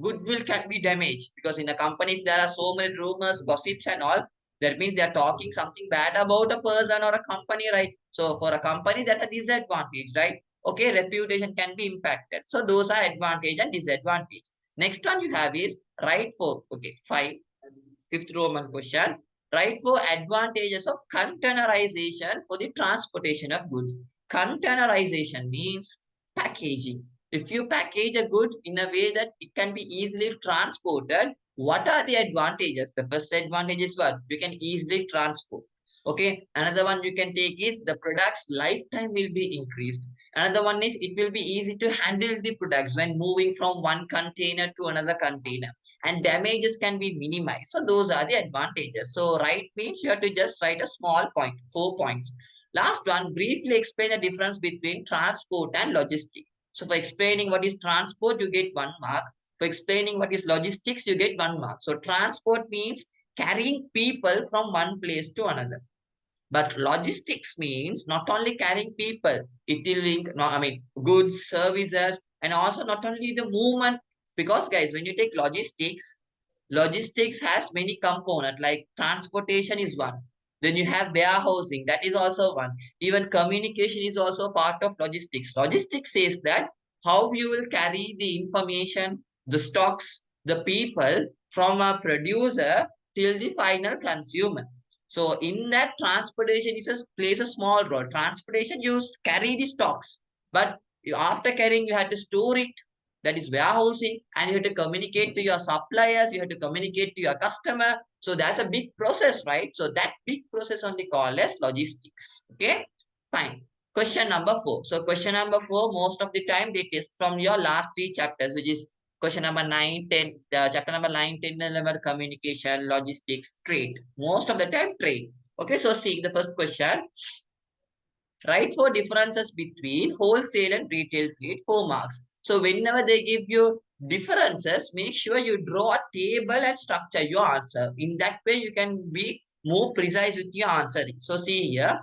goodwill can be damaged, because in a company if there are so many rumors, gossips and all, that means they are talking something bad about a person or a company, right? So for a company, that's a disadvantage, right? Okay, reputation can be impacted. So those are advantage and disadvantage. Next one you have is right for, okay, fifth Roman question. Right for advantages of containerization for the transportation of goods. Containerization means packaging. If you package a good in a way that it can be easily transported, what are the advantages? The first advantage is what? You can easily transport. Okay. Another one you can take is the product's lifetime will be increased. Another one is it will be easy to handle the products when moving from one container to another container, and damages can be minimized. So those are the advantages. So right means you have to just write a small point, 4 points. Last one, briefly explain the difference between transport and logistics. So for explaining what is transport, you get 1 mark. For explaining what is logistics, you get 1 mark. So transport means carrying people from one place to another. But logistics means not only carrying people, it will link, no, I mean, goods, services, and also not only the movement. Because guys, when you take logistics, logistics has many components, like transportation is one. Then you have warehousing, that is also one. Even communication is also part of logistics. Logistics says that how you will carry the information, the stocks, the people from a producer till the final consumer. So in that, transportation plays a small role. Transportation, you carry the stocks, but after carrying, you have to store it. That is warehousing, and you have to communicate to your suppliers. You have to communicate to your customer. So that's a big process, right? So that big process only called as logistics. Okay, fine. Question number 4. So question number 4, most of the time they test from your last 3 chapters, which is question number 9, 10, chapter number 9, 10, 11, communication, logistics, trade. Most of the time, trade. Okay, so see the first question. Write for differences between wholesale and retail trade, 4 marks. So whenever they give you differences, make sure you draw a table and structure your answer. In that way, you can be more precise with your answering. So see here,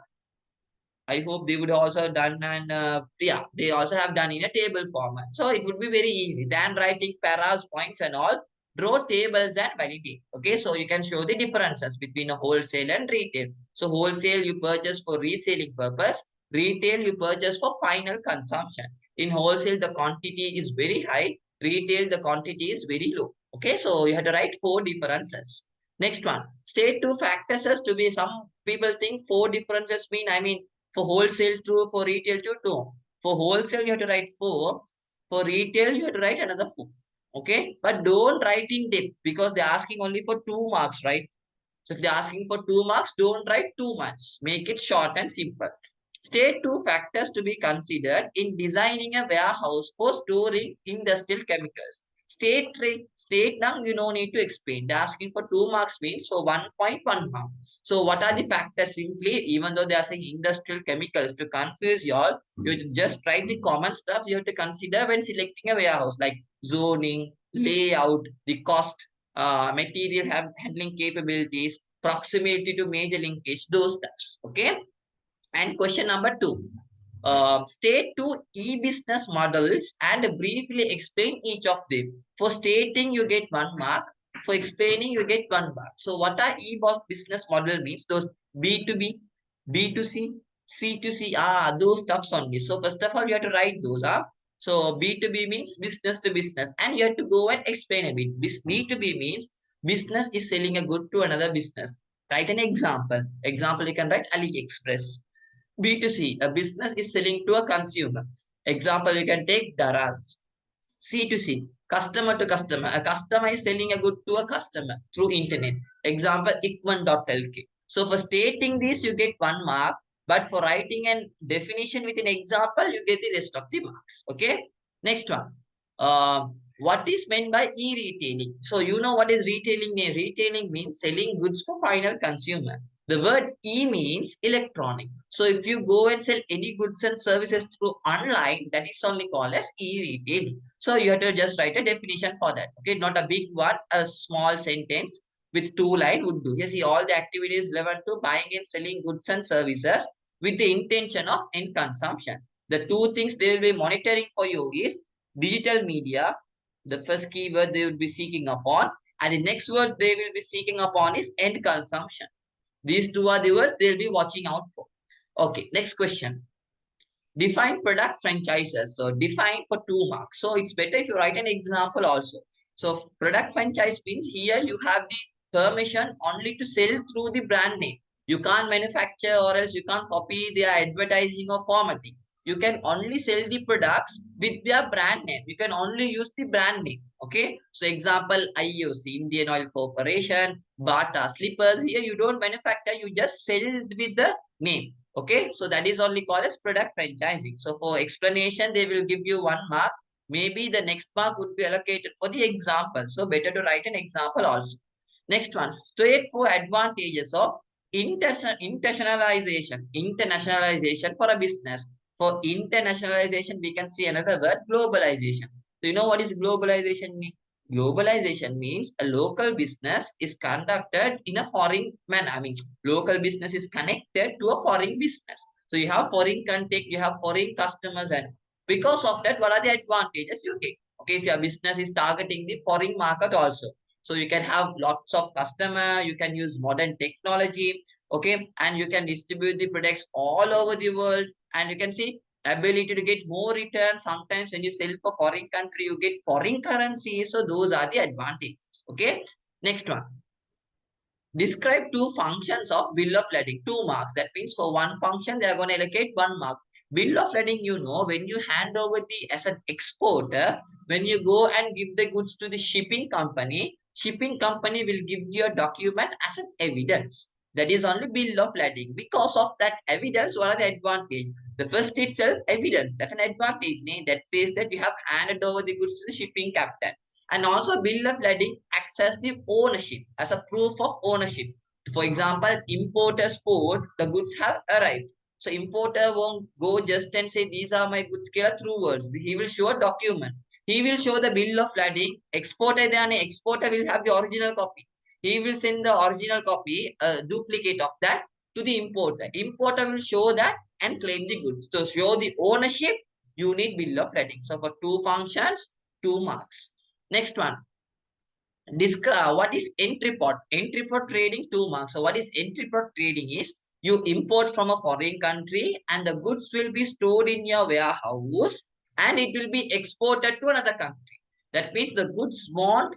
I hope they would also done, and yeah, they also have done in a table format. So it would be very easy than writing paras, points and all. Draw tables and validate. Okay, so you can show the differences between a wholesale and retail. So wholesale you purchase for reselling purpose. Retail you purchase for final consumption. In wholesale the quantity is very high. Retail the quantity is very low. Okay, so you have to write 4 differences. Next one, state 2 factors as to be. Some people think 4 differences mean, I mean, for wholesale true, for retail true, no. For wholesale, you have to write 4. For retail, you have to write another 4. Okay. But don't write in depth, because they're asking only for 2 marks, right? So if they're asking for 2 marks, don't write too much. Make it short and simple. State 2 factors to be considered in designing a warehouse for storing industrial chemicals. State now you no need to explain. They're asking for 2 marks means so 1.1 mark. So what are the factors? Simply, even though they are saying industrial chemicals, to confuse you all, you just write the common stuff you have to consider when selecting a warehouse, like zoning, layout, the cost, material handling capabilities, proximity to major linkage, those stuffs. Okay. And question number 2. State two e-business models and briefly explain each of them. For stating, you get 1 mark. For explaining, you get 1 mark. So what are e-business model means? Those B2B, B2C, C2C, those stuffs only. So first of all, you have to write those. So B2B means business to business, and you have to go and explain a bit. B2B means business is selling a good to another business. Write an example. Example, you can write AliExpress. B2C, a business is selling to a consumer. Example, you can take Daraz. C2C, customer to customer. A customer is selling a good to a customer through internet. Example, ikman.lk. So for stating this, you get 1 mark. But for writing an definition with an example, you get the rest of the marks. Okay. Next one. What is meant by e-retailing? So you know what is retailing mean? Retailing means selling goods for final consumer. The word e means electronic. So if you go and sell any goods and services through online, that is only called as e-retailing. So you have to just write a definition for that. Okay, not a big one, a small sentence with 2 lines would do. You see, all the activities relevant to buying and selling goods and services with the intention of end consumption. The 2 things they will be monitoring for you is digital media. The first keyword they will be seeking upon, and the next word they will be seeking upon is end consumption. These 2 are the words they'll be watching out for. Okay, next question. Define product franchises. So define for 2 marks. So it's better if you write an example also. So product franchise means here you have the permission only to sell through the brand name. You can't manufacture or else you can't copy their advertising or formatting. You can only sell the products with their brand name. You can only use the brand name. Okay. So example, IOC, Indian Oil Corporation, Bata slippers. Here you don't manufacture, you just sell with the name. Okay, so that is only called as product franchising. So for explanation, they will give you 1 mark. Maybe the next mark would be allocated for the example. So better to write an example also. Next one, straight for advantages of internationalization. Internationalization for a business. For internationalization, we can see another word, globalization. So you know what is globalization mean? Globalization means a local business is conducted in a foreign manner. I mean, local business is connected to a foreign business. So you have foreign contact, you have foreign customers, and because of that, what are the advantages you get? Okay, if your business is targeting the foreign market also. So you can have lots of customer, you can use modern technology, okay, and you can distribute the products all over the world, and you can see ability to get more return. Sometimes when you sell for foreign country, you get foreign currency. So those are the advantages. Okay. Next one. Describe 2 functions of bill of lading. 2 marks. That means for 1 function, they are going to allocate 1 mark. Bill of lading, you know, when you hand over the as an exporter, when you go and give the goods to the shipping company will give you a document as an evidence. That is only bill of lading. Because of that evidence, what are the advantage? The first itself, evidence. That's an advantage. That says that you have handed over the goods to the shipping captain. And also bill of lading acts as the ownership, as a proof of ownership. For example, importer's port, the goods have arrived. So importer won't go just and say, these are my goods, through words. He will show a document. He will show the bill of lading. Exporter will have the original copy. He will send the original copy, a duplicate of that, to the importer. Importer will show that and claim the goods. So show the ownership, you need bill of lading. So for 2 functions, 2 marks. Next one. Describe what is entry pot. Entry pot trading, 2 marks. So what is entry pot trading is you import from a foreign country and the goods will be stored in your warehouse and it will be exported to another country. That means the goods won't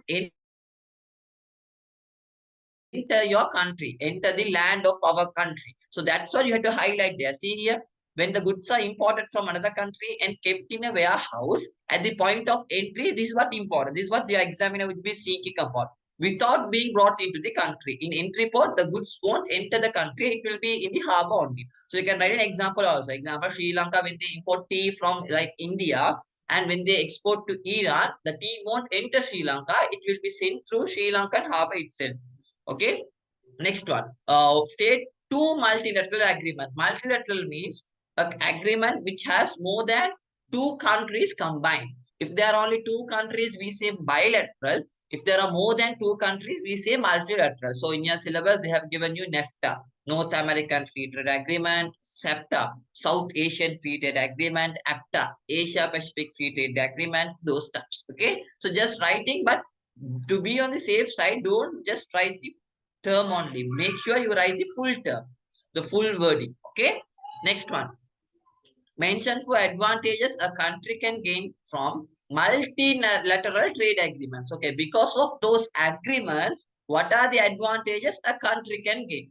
enter your country, enter the land of our country. So that's what you have to highlight there. See here, when the goods are imported from another country and kept in a warehouse, at the point of entry, this is what important. This is what the examiner will be seeking upon. Without being brought into the country. In entry port, the goods won't enter the country. It will be in the harbor only. So you can write an example also. Example, Sri Lanka, when they import tea from like India, and when they export to Iran, the tea won't enter Sri Lanka. It will be sent through Sri Lankan harbor itself. Okay. Next one. State 2 multilateral agreement. Multilateral means an agreement which has more than 2 countries combined. If there are only 2 countries, we say bilateral. If there are more than two countries, we say multilateral. So in your syllabus, they have given you NAFTA, North American Free Trade Agreement, SEFTA, South Asian Free Trade Agreement, APTA, Asia Pacific Free Trade Agreement, those stuffs. Okay. So just writing, but to be on the safe side, don't just write the term only. Make sure you write the full term, the full wording. Okay. Next one. Mention for advantages a country can gain from multilateral trade agreements. Okay, because of those agreements, what are the advantages a country can gain?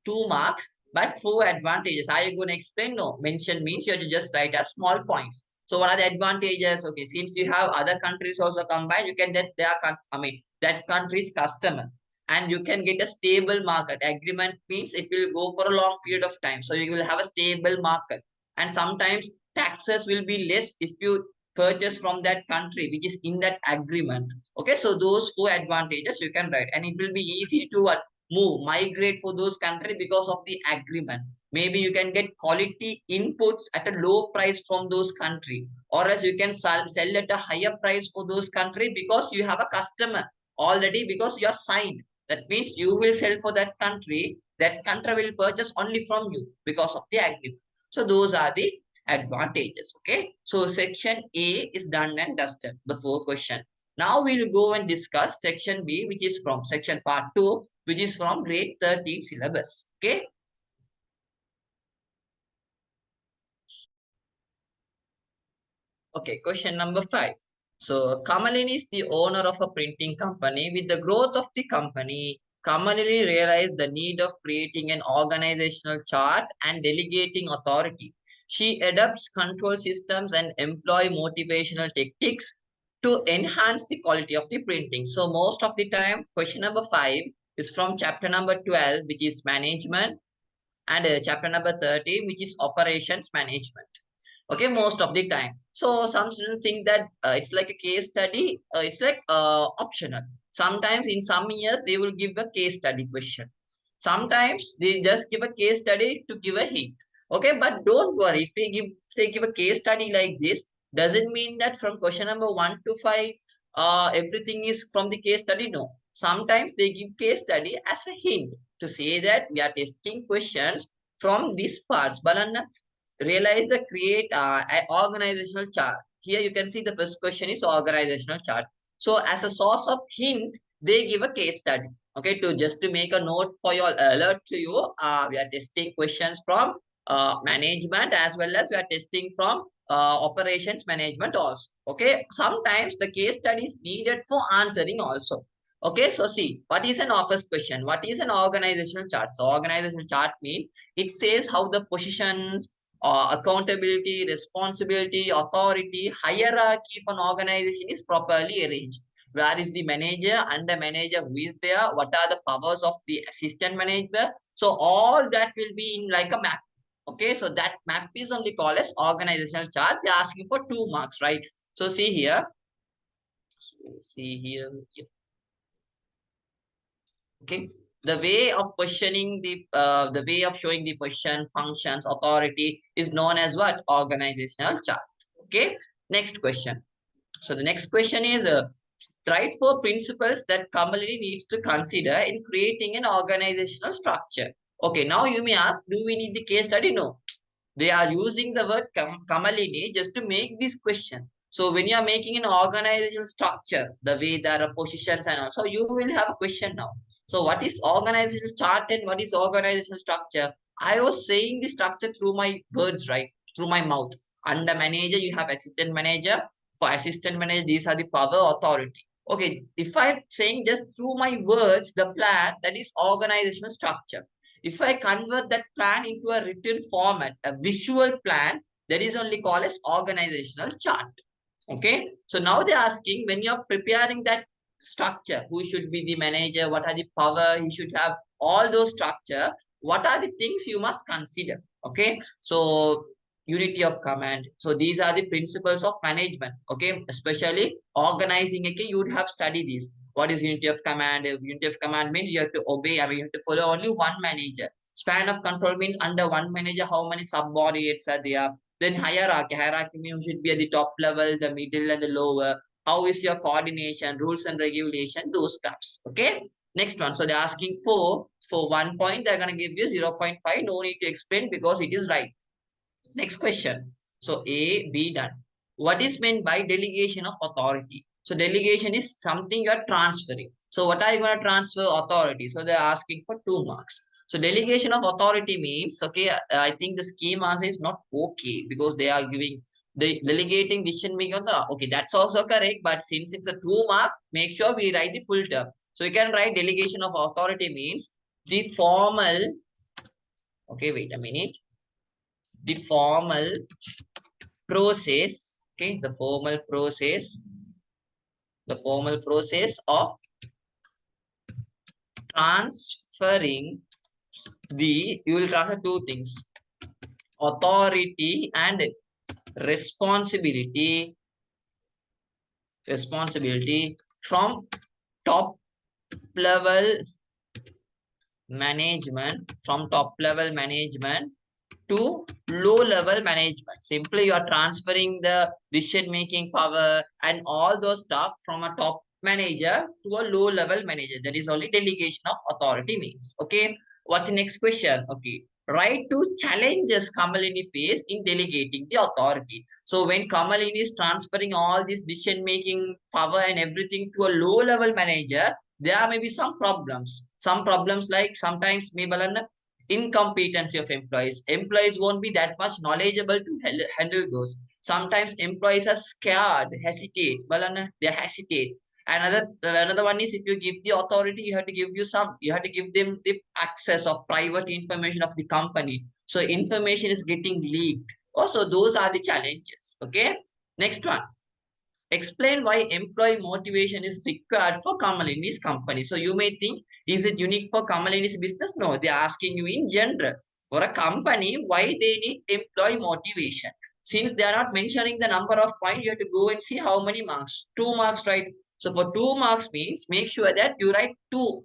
2 marks, but 4 advantages. Are you going to explain? No. Mention means you have to just write as small points. So what are the advantages? Okay, since you have other countries also combined, you can get their, that country's customer. And you can get a stable market. Agreement means it will go for a long period of time. So you will have a stable market. And sometimes taxes will be less if you purchase from that country which is in that agreement. Okay, so those 4 advantages you can write, and it will be easy to migrate for those countries because of the agreement. Maybe you can get quality inputs at a low price from those countries, or else you can sell at a higher price for those countries because you have a customer already, because you are signed. That means you will sell for that country will purchase only from you because of the agreement. So those are the advantages. Okay. So section A is done and dusted, the 4 questions. Now we'll go and discuss section B, which is from section part 2, which is from grade 13 syllabus. Okay. Okay, question number 5. So Kamalini is the owner of a printing company. With the growth of the company, Kamalini realized the need of creating an organizational chart and delegating authority. She adopts control systems and employ motivational tactics to enhance the quality of the printing. So most of the time, question number 5 is from chapter number 12, which is management, and chapter number 30, which is operations management. Okay, most of the time. So some students think that it's like a case study. It's like optional. Sometimes in some years they will give a case study question. Sometimes they just give a case study to give a hint. Okay, but don't worry, if they give a case study like this, doesn't mean that from question number 1 to 5 everything is from the case study. No, sometimes they give case study as a hint to say that we are testing questions from these parts. Balanna, realize the create an organizational chart. Here you can see the first question is organizational chart. So as a source of hint, they give a case study. Okay, to make a note for your alert to you, we are testing questions from management, as well as we are testing from operations management also. Okay, sometimes the case study is needed for answering also. Okay, so see, what is an office question? What is an organizational chart? So organizational chart means it says how the positions, accountability, responsibility, authority, hierarchy of an organization is properly arranged. Where is the manager and the manager who is there? What are the powers of the assistant manager? So all that will be in like a map. Okay, so that map is only called as organizational chart. They're asking for 2 marks, right? So see here. See here. Okay, the way of questioning the way of showing the question, functions, authority is known as what? Organizational chart. Okay, next question. So the next question is write 4 principles that Kamalini needs to consider in creating an organizational structure. Okay, now you may ask, do we need the case study? No, they are using the word Kamalini just to make this question. So when you are making an organizational structure, the way there are positions and also, you will have a question now. So what is organizational chart and what is organizational structure? I was saying the structure through my words, right? Through my mouth. Under manager, you have assistant manager. For assistant manager, these are the power, authority. Okay, if I'm saying just through my words, the plan, that is organizational structure. If I convert that plan into a written format, a visual plan, that is only called as organizational chart. Okay. So now they're asking, when you're preparing that structure, who should be the manager, what are the power, he should have all those structure, what are the things you must consider? Okay. So unity of command. So these are the principles of management. Okay. Especially organizing, okay, you would have studied this. What is unity of command? Unity of command means you have to obey, I mean, you have to follow only one manager. Span of control means under one manager, how many subordinates are there? Then hierarchy. Hierarchy means you should be at the top level, the middle, and the lower. How is your coordination, rules and regulation, those stuffs. Okay. Next one. So they're asking for 1 point, they're going to give you 0.5. No need to explain because it is right. Next question. So A, B done. What is meant by delegation of authority? So delegation is something you are transferring. So what are you going to transfer? Authority. So they're asking for 2 marks. So delegation of authority means, okay, I think the scheme answer is not okay because they are giving the delegating decision making on the, okay, that's also correct. But since it's a 2 mark, make sure we write the full term. So you can write delegation of authority means the formal, okay, wait a minute. The formal process, okay, the formal process of transferring you will transfer two things, authority and responsibility, from top level management to low level management. Simply, you are transferring the decision making power and all those stuff from a top manager to a low level manager. That is only delegation of authority means. Okay. What's the next question? Okay. Right to challenges Kamalini face in delegating the authority. So when Kamalini is transferring all this decision making power and everything to a low level manager, there may be some problems. Some problems like sometimes maybe incompetency of employees. Employees won't be that much knowledgeable to handle those. Sometimes employees are scared, hesitate. They hesitate. Another one is if you give the authority, you have to give them the access of private information of the company. So information is getting leaked. Also, those are the challenges. Okay. Next one. Explain why employee motivation is required for Kamalini's company. So you may think, is it unique for Kamalini's business? No, they're asking you in general. For a company, why they need employee motivation? Since they are not mentioning the number of points, you have to go and see how many marks. 2 marks, right? So for 2 marks means make sure that you write two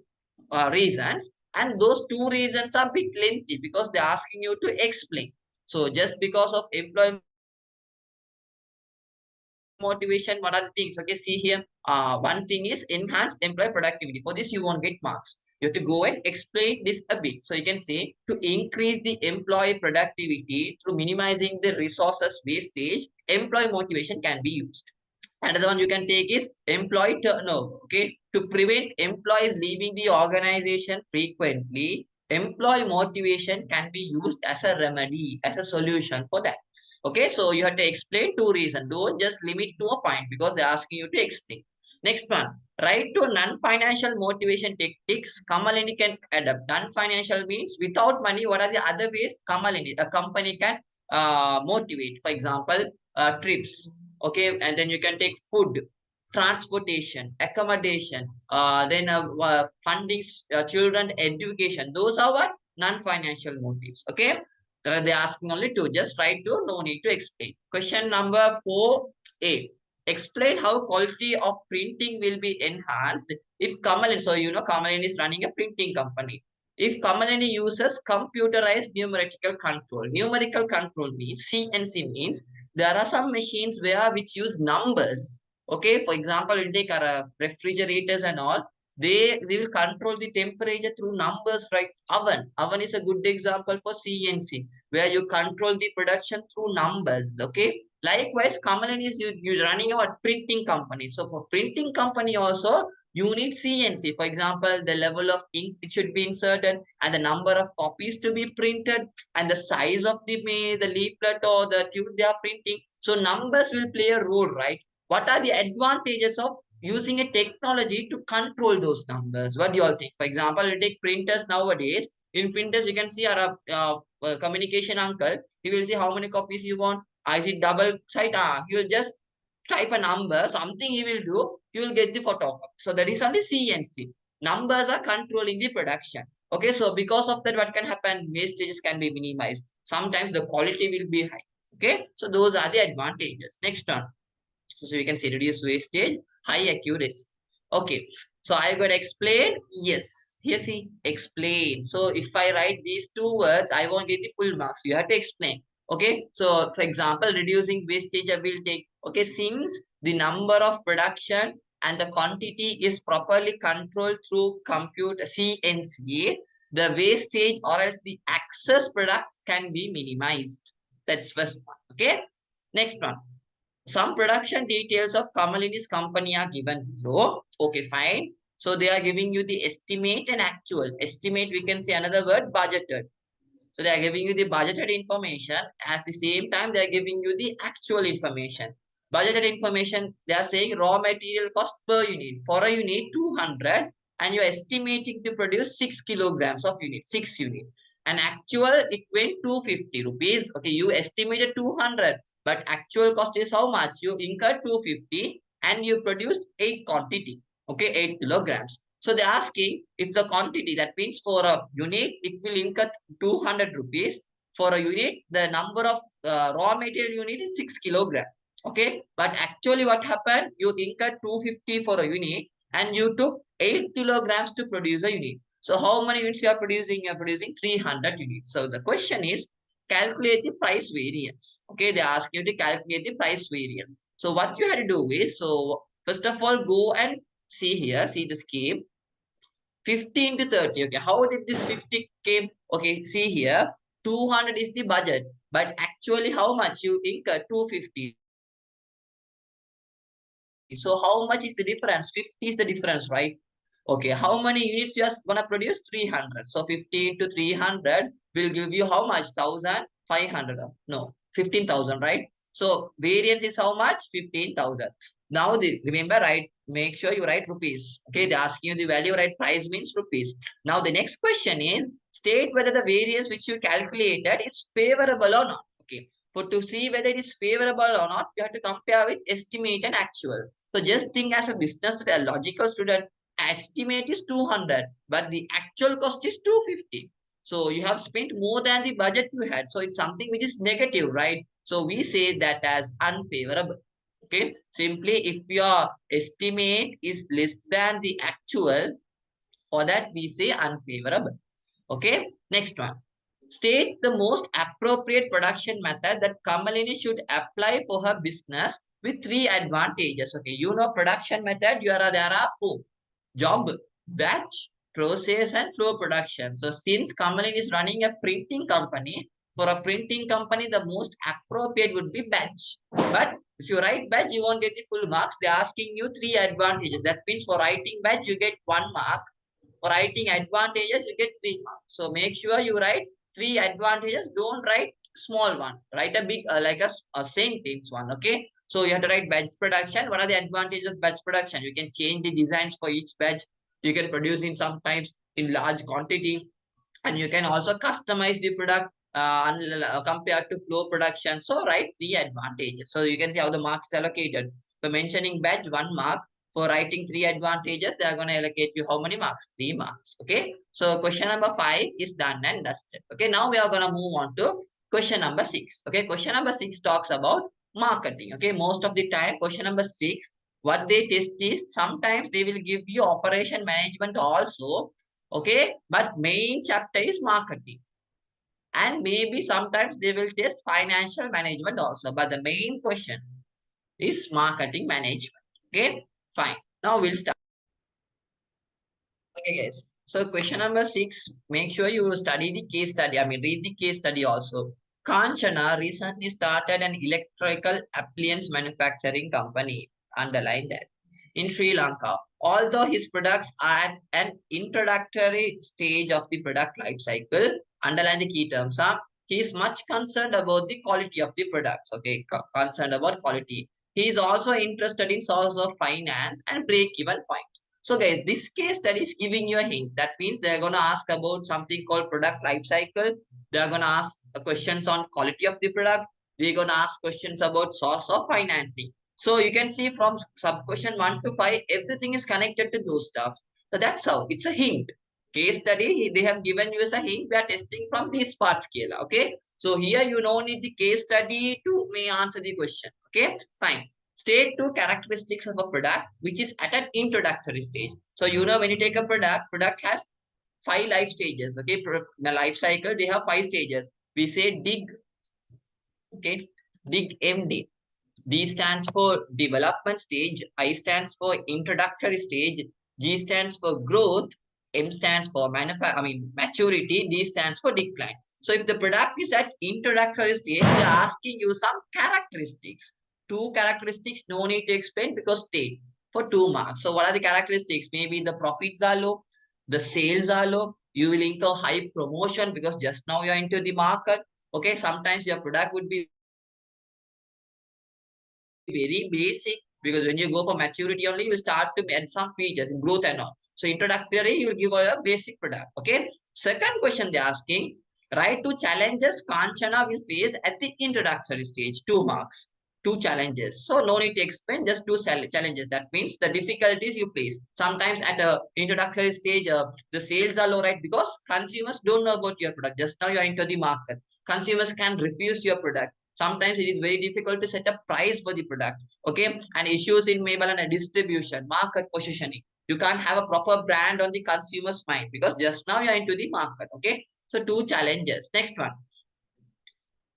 reasons. And those two reasons are a bit lengthy because they're asking you to explain. So just because of employee motivation, what are the things? Okay, see here. One thing is enhanced employee productivity. For this, you won't get marks. You have to go and explain this a bit. So you can say to increase the employee productivity through minimizing the resources wastage, employee motivation can be used. Another one you can take is employee turnover. Okay, to prevent employees leaving the organization frequently, employee motivation can be used as a remedy, as a solution for that. Okay, so you have to explain two reasons. Don't just limit to a point because they're asking you to explain. Next one, right to non-financial motivation tactics Kamalini can adapt. Non-financial means without money, what are the other ways Kamalini, a company can motivate? For example, trips. Okay, and then you can take food, transportation, accommodation, then funding children education. Those are what? Non-financial motives. Okay. They're asking only two. Just write to, no need to explain. Question number 4A. Explain how quality of printing will be enhanced if Kamalini, so you know Kamalini is running a printing company. If Kamalini uses computerized numerical control. Numerical control means, CNC means, there are some machines which use numbers. Okay, for example, you take refrigerators and all, they will control the temperature through numbers, right? Oven is a good example for CNC, where you control the production through numbers. Okay, likewise Kamalan is you running a printing company. So for printing company also you need CNC. For example, the level of ink it should be inserted and the number of copies to be printed and the size of the leaflet or the tube they are printing. So numbers will play a role, right? What are the advantages of using a technology to control those numbers? What do you all think? For example, you take printers nowadays. In printers, you can see our communication uncle. He will see how many copies you want. I see double side. He will just type a number, something he will do, you will get the photocopy. So that is only CNC. Numbers are controlling the production. Okay, so because of that, what can happen? Wastages can be minimized. Sometimes the quality will be high. Okay, so those are the advantages. Next one. So we can say reduce wastage, high accuracy. Okay, so I got explain. Yes, here see explain. So if I write these two words, I won't get the full marks. You have to explain. Okay, so for example, reducing wastage I will take. Okay, since the number of production and the quantity is properly controlled through compute CNC, the wastage or else the excess products can be minimized. That's first one. Okay, next one. Some production details of Kamalini's company are given below. Okay, fine. So they are giving you the estimate and actual. Estimate, we can say another word, budgeted. So they are giving you the budgeted information. At the same time, they are giving you the actual information. Budgeted information, they are saying raw material cost per unit. For a unit, 200, and you're estimating to produce 6 kilograms of unit, 6 unit. And actual, it went 250 rupees. Okay, you estimated 200, but actual cost is how much? You incurred 250 and you produced 8 quantity. Okay, 8 kilograms. So they're asking if the quantity, that means for a unit, it will incur 200 rupees. For a unit, the number of raw material unit is 6 kilogram. Okay, but actually what happened? You incurred 250 for a unit and you took 8 kilograms to produce a unit. So how many units you are producing? You are producing 300 units. So the question is, calculate the price variance. Okay, they ask you to calculate the price variance. So what you have to do is, so first of all, go and see here, see the scheme. 15 to 30. Okay, how did this 50 came? Okay, see here, 200 is the budget, but actually how much you incur? 250. So how much is the difference? 50 is the difference, right? Okay, how many units you are gonna produce? 300. So 15 to 300 will give you how much? 1,500. No, 15,000, right? So variance is how much? 15,000. Now remember, right? Make sure you write rupees. Okay, they're asking you the value, right? Price means rupees. Now the next question is, state whether the variance which you calculated is favorable or not. Okay, for to see whether it is favorable or not, you have to compare with estimate and actual. So just think as a business, a logical student, estimate is 200, but the actual cost is 250. So you have spent more than the budget you had. So it's something which is negative, right? So we say that as unfavorable. Okay, simply if your estimate is less than the actual, for that we say unfavorable. Okay, next one. State the most appropriate production method that Kamalini should apply for her business with 3 advantages. Okay, you know production method, there are 4. Job, batch, process, and flow production. So since Kamalini is running a printing company, for a printing company, the most appropriate would be batch. But if you write batch, you won't get the full marks. They're asking you 3 advantages. That means for writing batch, you get 1 mark. For writing advantages, you get 3 marks. So make sure you write 3 advantages. Don't write small one. Write a big, like a sentence one. Okay. So you have to write batch production. What are the advantages of batch production? You can change the designs for each batch. You can produce in sometimes in large quantity, and you can also customize the product compared to flow production. So write 3 advantages. So you can see how the marks is allocated. For mentioning batch, 1 mark. For writing 3 advantages, they are going to allocate you how many marks? 3 marks. Okay. So question number 5 is done and dusted. Okay. Now we are going to move on to question number 6. Okay. Question number 6 talks about marketing. Okay. Most of the time, question number 6, what they test is sometimes they will give you operation management also. Okay. But main chapter is marketing. And maybe sometimes they will test financial management also. But the main question is marketing management. Okay. Fine. Now we'll start. Okay, guys. So question number 6, make sure you study the case study. I mean, read the case study also. Kanchana recently started an electrical appliance manufacturing company. Underline that. In Sri Lanka. Although his products are at an introductory stage of the product life cycle, underline the key terms. He is much concerned about the quality of the products. Okay, concerned about quality. He is also interested in source of finance and break-even point. So guys, this case study is giving you a hint. That means they're going to ask about something called product life cycle. They're going to ask questions on quality of the product. They're going to ask questions about source of financing. So you can see from sub question 1 to 5, everything is connected to those stuff. So that's how it's a hint. Case study, they have given you as a hint. We are testing from this part scale. Okay. So here you don't need the case study to may answer the question. Okay. Fine. State 2 characteristics of a product which is at an introductory stage. So you know when you take a product has 5 life stages. Okay, the life cycle, they have 5 stages. We say dig, Okay. Dig MD. D stands for development stage, I stands for introductory stage, G stands for growth, M stands for maturity, D stands for decline. So if the product is at introductory stage, they are asking you some characteristics. Two characteristics, no need to explain because state for 2 marks. So what are the characteristics? Maybe the profits are low, the sales are low, you will incur high promotion because just now you are into the market. Okay, sometimes your product would be very basic because when you go for maturity only, you will start to add some features in growth and all. So introductory, you will give a basic product. Okay. Second question they're asking, write two challenges Kanchana will face at the introductory stage, 2 marks. Two challenges. So no need to explain, just two challenges. That means the difficulties you face. Sometimes at a introductory stage, the sales are low, right? Because consumers don't know about your product. Just now you are into the market. Consumers can refuse your product. Sometimes it is very difficult to set a price for the product. Okay. And issues in maybe and distribution, market positioning. You can't have a proper brand on the consumer's mind because just now you're into the market. Okay. So two challenges. Next one.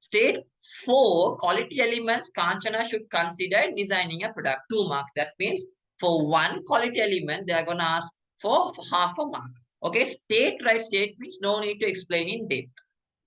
State 4 quality elements Kanchana should consider in designing a product. 2 marks. That means for one quality element, they are going to ask for half a mark. Okay. State right state means no need to explain in depth.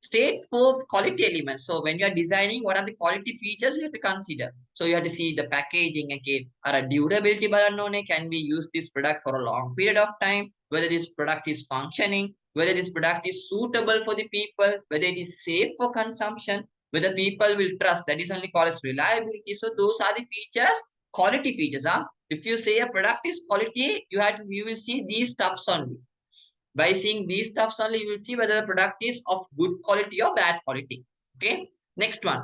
State 4 quality elements. So when you are designing, what are the quality features you have to consider? So you have to see the packaging, okay, or a durability balance, can we use this product for a long period of time? Whether this product is functioning, whether this product is suitable for the people, whether it is safe for consumption, whether people will trust. That is only called as reliability. So those are the features, quality features. If you say a product is quality, you will see these stuffs only. By seeing these stuffs only, you will see whether the product is of good quality or bad quality. Okay. Next one.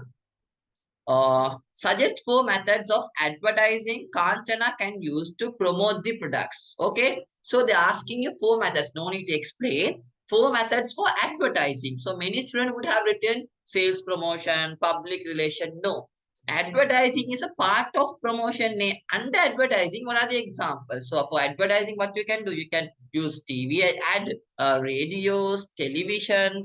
Suggest 4 methods of advertising Kanchana can use to promote the products. Okay. So they're asking you 4 methods. No need to explain. 4 methods for advertising. So many students would have written sales promotion, public relation. No. Advertising is a part of promotion. Under advertising, what are the examples? So for advertising, what you can do? You can use TV ad, radios, televisions,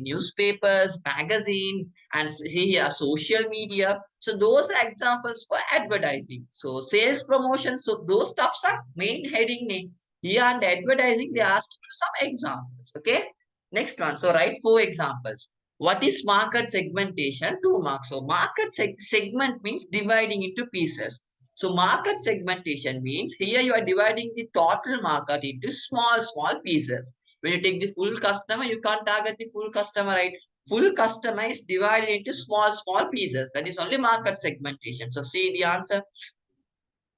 newspapers, magazines, and see here social media. So those are examples for advertising. So sales promotion, so those stuffs are main heading name. Here under advertising, they ask you some examples. Okay. Next one. So write 4 examples. What is market segmentation? 2 marks. So market segment means dividing into pieces. So market segmentation means here you are dividing the total market into small pieces. When you take the full customer, you can't target the full customer, right? Full customer is divided into small pieces. That is only market segmentation. So see the answer.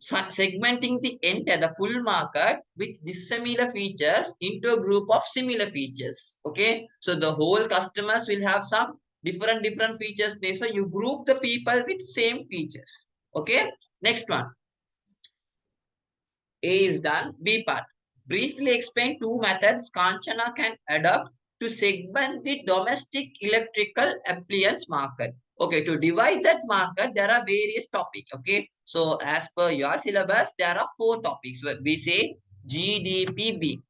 Segmenting the entire, the full market with dissimilar features into a group of similar features. Okay. So the whole customers will have some different features. So you group the people with same features. Okay. Next one. A is done. B part. Briefly explain 2 methods Kanchana can adopt to segment the domestic electrical appliance market. Okay, to divide that market, there are various topics. Okay, so as per your syllabus, there are 4 topics. We say GDPB,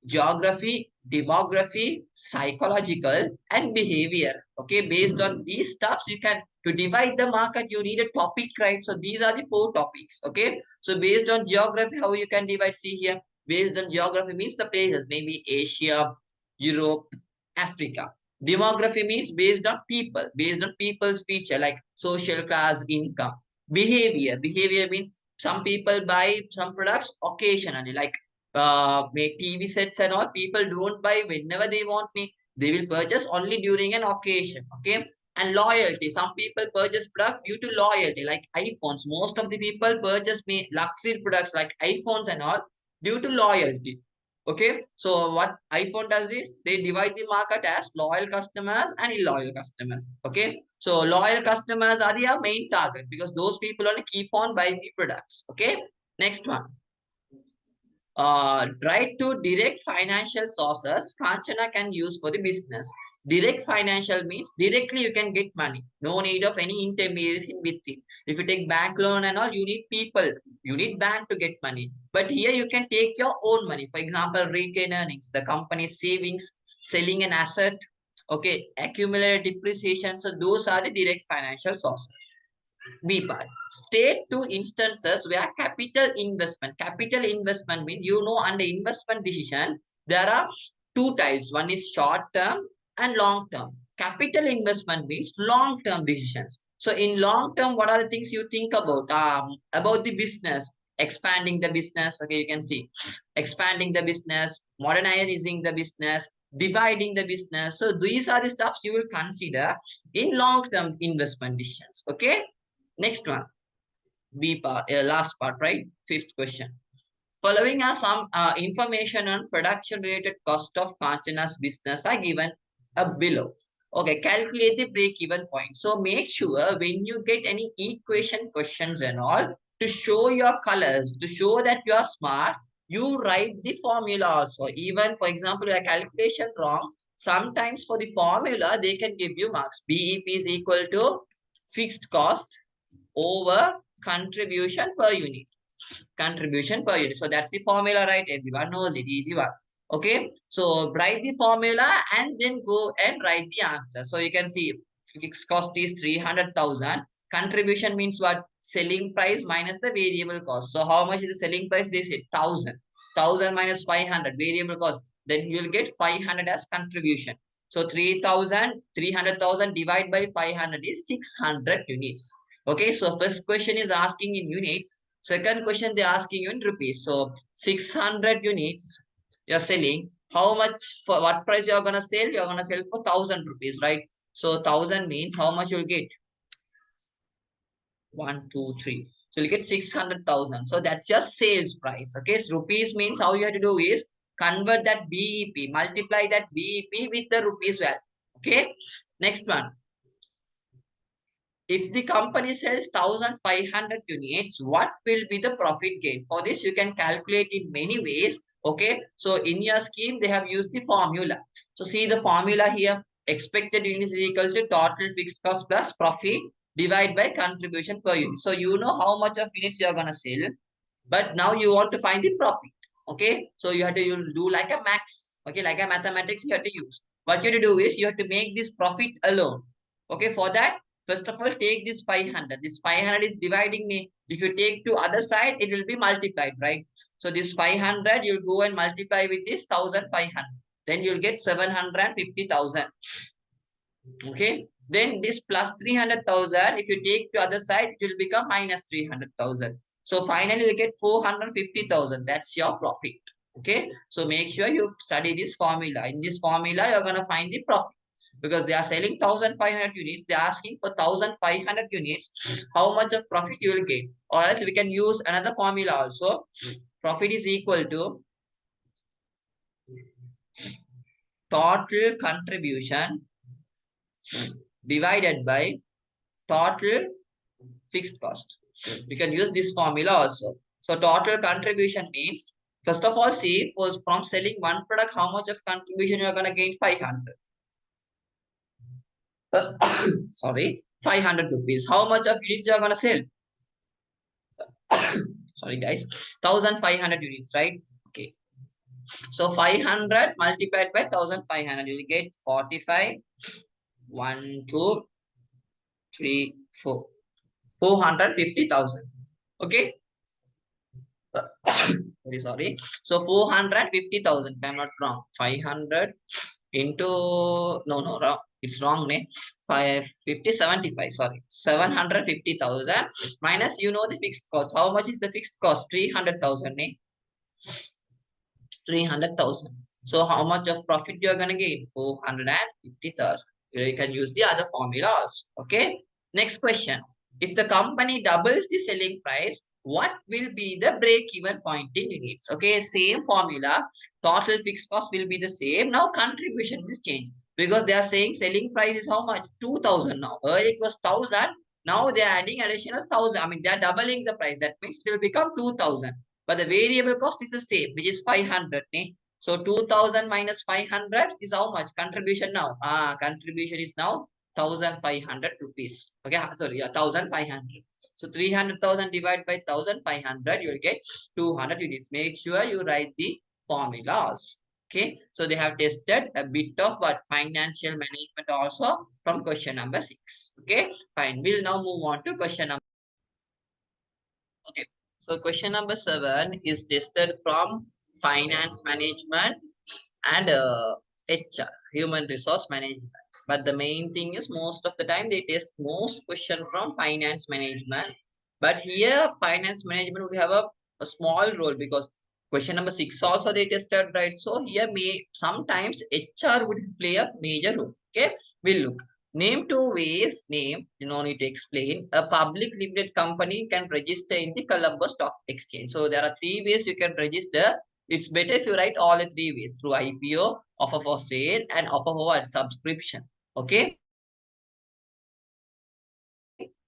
geography, demography, psychological, and behavior. Okay, based on these stuffs, you can to divide the market, you need a topic, right? So these are the 4 topics. Okay, so based on geography, how you can divide? See here, based on geography means the places, maybe Asia, Europe, Africa. Demography means based on people's feature like social class, income. Behavior means some people buy some products occasionally, like make TV sets and all. People don't buy whenever they want me. They will purchase only during an occasion. Okay. And loyalty. Some people purchase product due to loyalty, like iPhones. Most of the people purchase me luxury products like iPhones and all due to loyalty. Okay. So what iPhone does is they divide the market as loyal customers and illoyal customers. Okay. So loyal customers are the main target because those people only keep on buying the products. Okay. Next one. Right to direct financial sources Kanchana can use for the business. Direct financial means directly you can get money. No need of any intermediaries in between. If you take bank loan and all, you need people. You need bank to get money. But here you can take your own money. For example, retained earnings, the company savings, selling an asset, Okay, accumulated depreciation. So those are the direct financial sources. B part. State two instances where capital investment. Capital investment means, under investment decision, there are two types. One is short term and long term. Capital investment means long term decisions. So in long term, what are the things you think about? About the business, expanding the business. Okay, you can see expanding the business, modernizing the business, dividing the business. So these are the stuff you will consider in long term investment decisions. Okay. Next one, B part, last part, right? Fifth question. Following are some information on production related cost of Kanchana's business are given below. Okay, calculate the break-even point. So make sure when you get any equation questions and all, to show your colors, to show that you are smart, you write the formula also. Even, for example, your calculation wrong, sometimes for the formula, they can give you marks. BEP is equal to fixed cost over contribution per unit. Contribution per unit. So that's the formula, right? Everyone knows it. Easy one. Okay. So write the formula and then go and write the answer. So you can see fixed cost is 300,000. Contribution means what? Selling price minus the variable cost. So how much is the selling price? They said 1,000. 1,000 minus 500 variable cost. Then you will get 500 as contribution. So 3,000, 300,000 divided by 500 is 600 units. Okay, so first question is asking in units. Second question they're asking you in rupees. So 600 units you're selling. How much, for what price you're gonna sell? You're gonna sell for 1,000 rupees, right? So 1,000 means how much you'll get? 1, 2, 3. So you get 600,000. So that's your sales price. Okay, so rupees means how you have to do is convert that BEP, multiply that BEP with the rupees value. Okay, next one. If the company sells 1,500 units, what will be the profit gain? For this, you can calculate in many ways. Okay. So in your scheme, they have used the formula. So see the formula here. Expected units is equal to total fixed cost plus profit divided by contribution per unit. So you know how much of units you are going to sell. But now you want to find the profit. Okay. So you have to do like a max. Okay. Like a mathematics you have to use. What you have to do is you have to make this profit alone. Okay. For that, first of all, take this 500. This 500 is dividing me. If you take to other side, it will be multiplied, right? So this 500, you'll go and multiply with this 1,500. Then you'll get 750,000. Okay. Then this plus 300,000, if you take to other side, it will become minus 300,000. So finally, you get 450,000. That's your profit. Okay. So make sure you study this formula. In this formula, you're going to find the profit because they are selling 1,500 units. They are asking for 1,500 units. How much of profit you will get? Or else we can use another formula also. Profit is equal to total contribution divided by total fixed cost. You can use this formula also. So total contribution means, first of all, see, from selling one product, how much of contribution you are going to gain? 500. Sorry, 500 rupees. How much of units you are going to sell? Sorry, guys. 1,500 units, right? Okay. So 500 multiplied by 1,500, you will get 45. 1, 2, 3, 4. 450,000. Okay. Very sorry. So 450,000, if I'm not wrong. 500 into, no, wrong. It's wrong, ne? 550, 75, sorry. 750,000 minus, the fixed cost. How much is the fixed cost? 300,000, ne? 300,000. So how much of profit you are going to gain? 450,000. You can use the other formula also. Okay. Next question. If the company doubles the selling price, what will be the break-even point in units? Okay, same formula. Total fixed cost will be the same. Now contribution will change because they are saying selling price is how much? 2,000 now. Earlier it was 1,000. Now they are adding additional 1,000. I mean, they are doubling the price. That means it will become 2,000. But the variable cost is the same, which is 500. So 2,000 minus 500 is how much? Contribution now. Contribution is now 1,500 rupees. Okay, sorry, 1,500. So 300,000 divided by 1,500, you will get 200 units. Make sure you write the formulas. Okay, so they have tested a bit of what financial management also from question number 6. Okay, fine. We'll now move on to question number. Okay, so question number 7 is tested from finance management and HR, human resource management. But the main thing is most of the time they test most question from finance management. But here finance management would have a small role because question number 6 also they tested, right? So here may sometimes HR would play a major role. Okay, we'll look. Name two ways, name, you don't need to explain. A public limited company can register in the Colombo Stock Exchange. So there are three ways you can register. It's better if you write all the three ways through IPO, offer for sale, and offer for what? Subscription. Okay.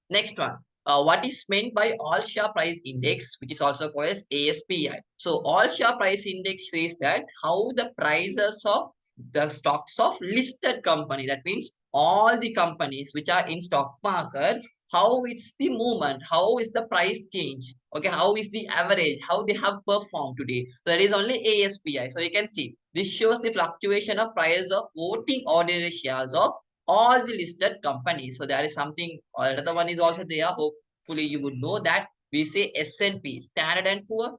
Next one. What is meant by all share price index, which is also called as ASPI? So all share price index says that how the prices of the stocks of listed company, that means all the companies which are in stock markets, how is the movement, how is the price change, okay, how is the average, how they have performed today. So that is only ASPI. So you can see this shows the fluctuation of price of voting ordinary shares of all the listed companies. So there is something, another one is also there. Hopefully you would know that we say S&P, Standard and Poor,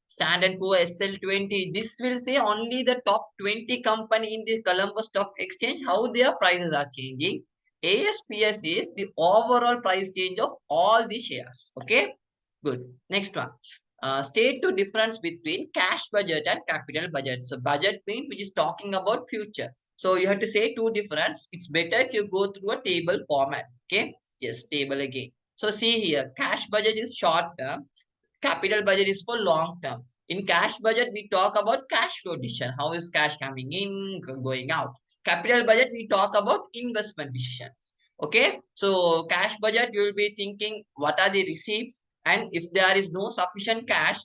Standard Poor SL20. This will say only the top 20 company in the Colombo Stock Exchange, how their prices are changing. ASPS is the overall price change of all the shares. Okay, good. Next one. State the difference between cash budget and capital budget. So budget means which is talking about future. So you have to say two difference. It's better if you go through a table format. Okay. Yes, table again. So see here, cash budget is short term. Capital budget is for long term. In cash budget, we talk about cash flow decision. How is cash coming in, going out? Capital budget, we talk about investment decisions. Okay. So cash budget, you will be thinking what are the receipts, and if there is no sufficient cash,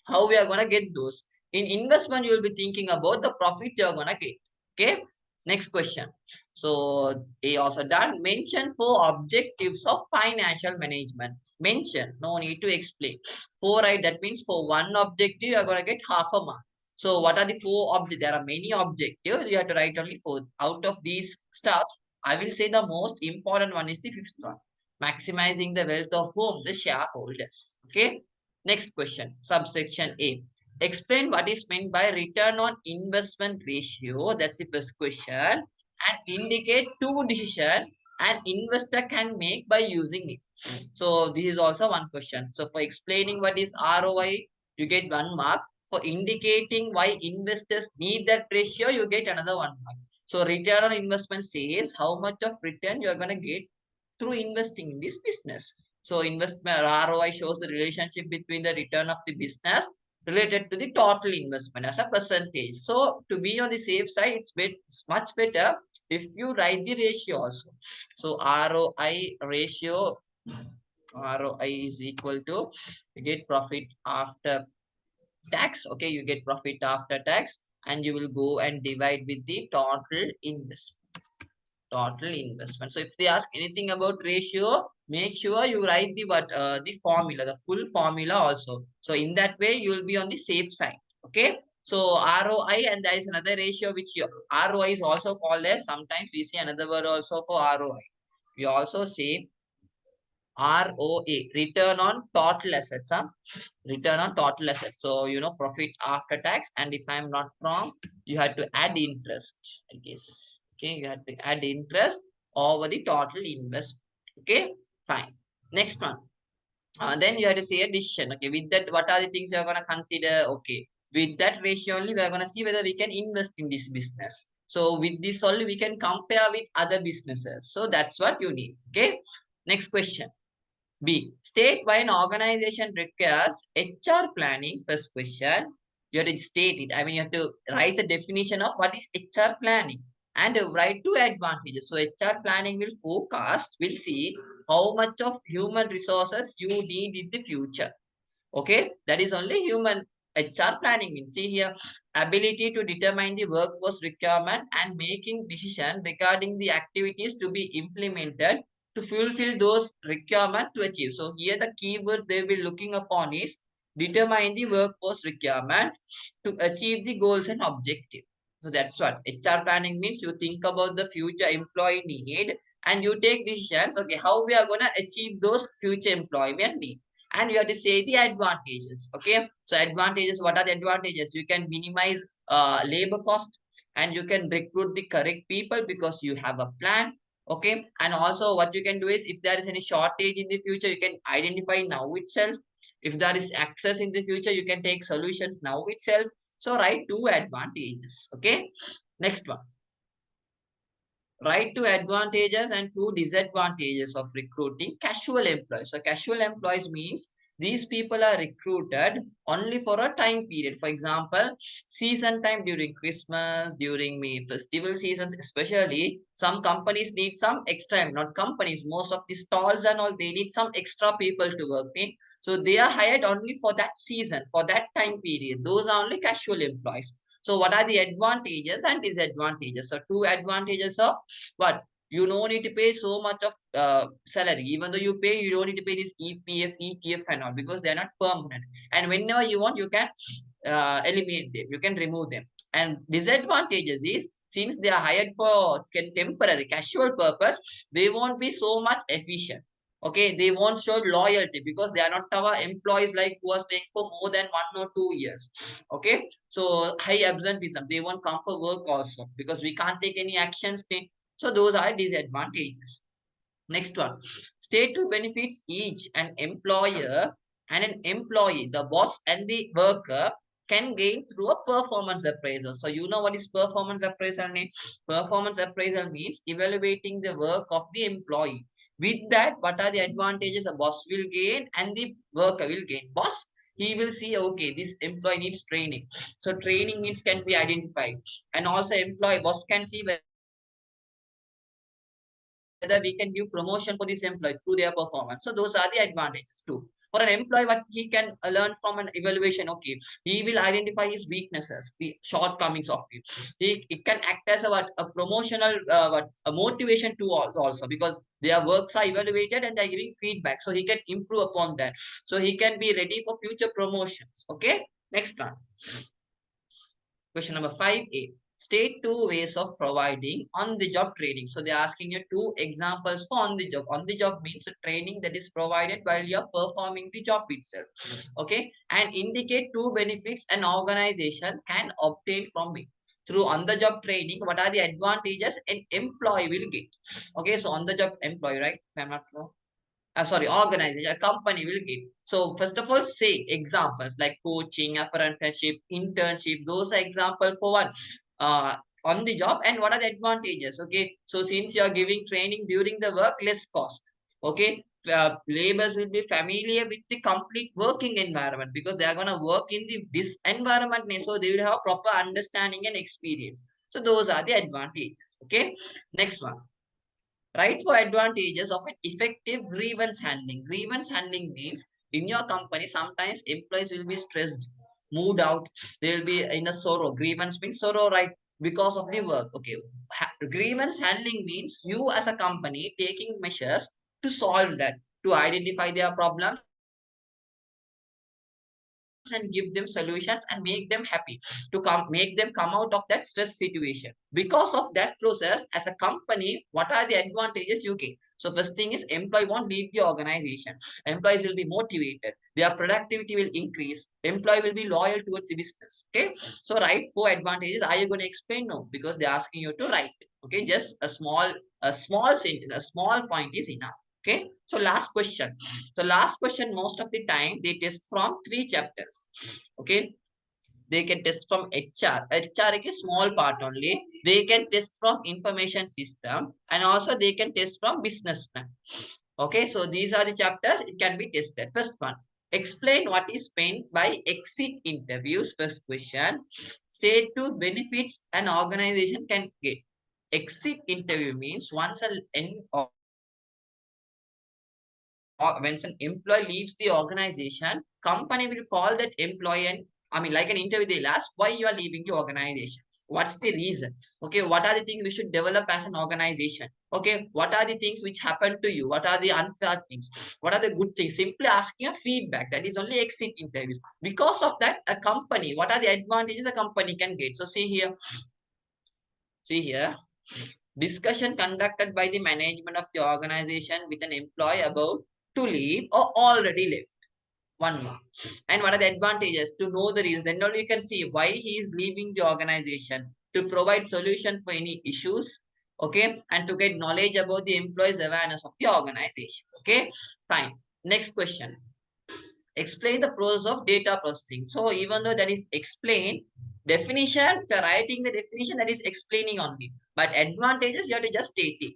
how we are going to get those. In investment, you will be thinking about the profits you are going to get. Okay. Next question. So A also done. Mention four objectives of financial management. Mention. No need to explain. Four, right? That means for one objective, you are going to get half a mark. So what are the four objectives? There are many objectives. You have to write only four. Out of these stuffs, I will say the most important one is the fifth one. Maximizing the wealth of whom? The shareholders. Okay. Next question, subsection A. Explain what is meant by return on investment ratio. That's the first question. And indicate two decisions an investor can make by using it. So this is also one question. So for explaining what is ROI, you get 1 mark. For indicating why investors need that ratio, you get another 1 mark. So return on investment says how much of return you are going to get through investing in this business. So investment ROI shows the relationship between the return of the business related to the total investment as a percentage. So to be on the safe side, it's much better if you write the ratio also. So ROI ratio, ROI is equal to, you get profit after tax. Okay, you get profit after tax, and you will go and divide with the total investment. Total investment. So if they ask anything about ratio, make sure you write the formula, the full formula also. So in that way, you will be on the safe side. Okay. So ROI, and there is another ratio which ROI is also called as, sometimes we see another word also for ROI. We also say ROA, return on total assets. Huh? Return on total assets. So, profit after tax. And if I'm not wrong, you have to add interest, I guess. Okay, you have to add interest over the total investment. Okay, fine. Next one. Then you have to say a decision. Okay, with that, what are the things you're going to consider? Okay, with that ratio only, we're going to see whether we can invest in this business. So with this only, we can compare with other businesses. So that's what you need. Okay, next question. B. State why an organization requires HR planning. First question. You have to state it. I mean, you have to write the definition of what is HR planning and write two advantages. So HR planning will forecast, will see how much of human resources you need in the future. Okay, that is only human HR planning means. See here, ability to determine the workforce requirement and making decision regarding the activities to be implemented to fulfill those requirements to achieve. So here the keywords they will be looking upon is determine the workforce requirement to achieve the goals and objectives. So that's what HR planning means. You think about the future employee need and you take decisions. Okay, how we are gonna achieve those future employment need, and you have to say the advantages. Okay, so advantages. What are the advantages? You can minimize labor cost, and you can recruit the correct people because you have a plan. Okay, and also what you can do is if there is any shortage in the future, you can identify now itself. If there is access in the future, you can take solutions now itself. So write two advantages. Okay. Next one. Write two advantages and two disadvantages of recruiting casual employees. So casual employees means these people are recruited only for a time period. For example, season time during Christmas, during May festival seasons, especially some companies need some extra, not companies, most of the stalls and all, they need some extra people to work in. So they are hired only for that season, for that time period. Those are only casual employees. So what are the advantages and disadvantages? So two advantages of what? You don't need to pay so much of salary. Even though you pay, you don't need to pay this EPF, ETF and all because they're not permanent. And whenever you want, you can eliminate them. You can remove them. And disadvantages is since they are hired for temporary, casual purpose, they won't be so much efficient. Okay, they won't show loyalty because they are not our employees like who are staying for more than 1 or 2 years. Okay, so high absenteeism, they won't come for work also because we can't take any actions. So those are disadvantages. Next one, state two benefits each an employer and an employee, the boss and the worker can gain through a performance appraisal. So you know what is performance appraisal mean? Performance appraisal means evaluating the work of the employee. With that, what are the advantages a boss will gain and the worker will gain? Boss, he will see, okay, this employee needs training. So training needs can be identified. And also employee, boss can see whether we can give promotion for this employee through their performance. So those are the advantages too. For an employee, what he can learn from an evaluation, okay, he will identify his weaknesses, the shortcomings of it. It can act as a promotional, a motivation to also because their works are evaluated and they're giving feedback. So he can improve upon that. So he can be ready for future promotions. Okay, next one. Question number 5A. State two ways of providing on-the-job training. So they're asking you two examples for on-the-job. On-the-job means the training that is provided while you're performing the job itself. Okay. And indicate two benefits an organization can obtain from it. Through on-the-job training, what are the advantages an employee will get? Okay. So on-the-job employee, right? If I'm not wrong. Sorry, organization, a company will give. So first of all, say examples like coaching, apprenticeship, internship. Those are example for what? On the job, and what are the advantages? Okay, so since you are giving training during the work, less cost. Okay, laborers will be familiar with the complete working environment because they are gonna work in this environment, so they will have proper understanding and experience. So those are the advantages. Okay, next one. Right for advantages of an effective grievance handling. Grievance handling means in your company, sometimes employees will be stressed, moved out. They will be in a sorrow. Grievance means sorrow, right? Because of the work. Okay. Grievance handling means you as a company taking measures to solve that, to identify their problems and give them solutions and make them happy to make them come out of that stress situation. Because of that process, as a company, what are the advantages you get? So first thing is employee won't leave the organization. Employees will be motivated, their productivity will increase, employee will be loyal towards the business. Okay, so write four advantages. Are you going to explain? No, because they're asking you to write. Okay, just a small sentence, a small point is enough. Okay, so last question. So last question, most of the time they test from three chapters. Okay, they can test from HR. HR is a small part only. They can test from information system, and also they can test from business plan. Okay, so these are the chapters it can be tested. First one, explain what is meant by exit interviews. First question, state two benefits an organization can get. Exit interview means once when an employee leaves the organization, company will call that employee and like an interview, they'll ask why you are leaving the organization. What's the reason? Okay, what are the things we should develop as an organization? Okay, what are the things which happened to you? What are the unfair things? What are the good things? Simply asking a feedback. That is only exit interviews. Because of that, a company, what are the advantages a company can get? So see here, discussion conducted by the management of the organization with an employee about to leave or already left. One more. And what are the advantages? To know the reason. Then only you can see why he is leaving the organization. To provide solution for any issues. Okay. And to get knowledge about the employees' awareness of the organization. Okay. Fine. Next question. Explain the process of data processing. So even though that is explained, definition, if you're writing the definition, that is explaining only. But advantages, you have to just state it.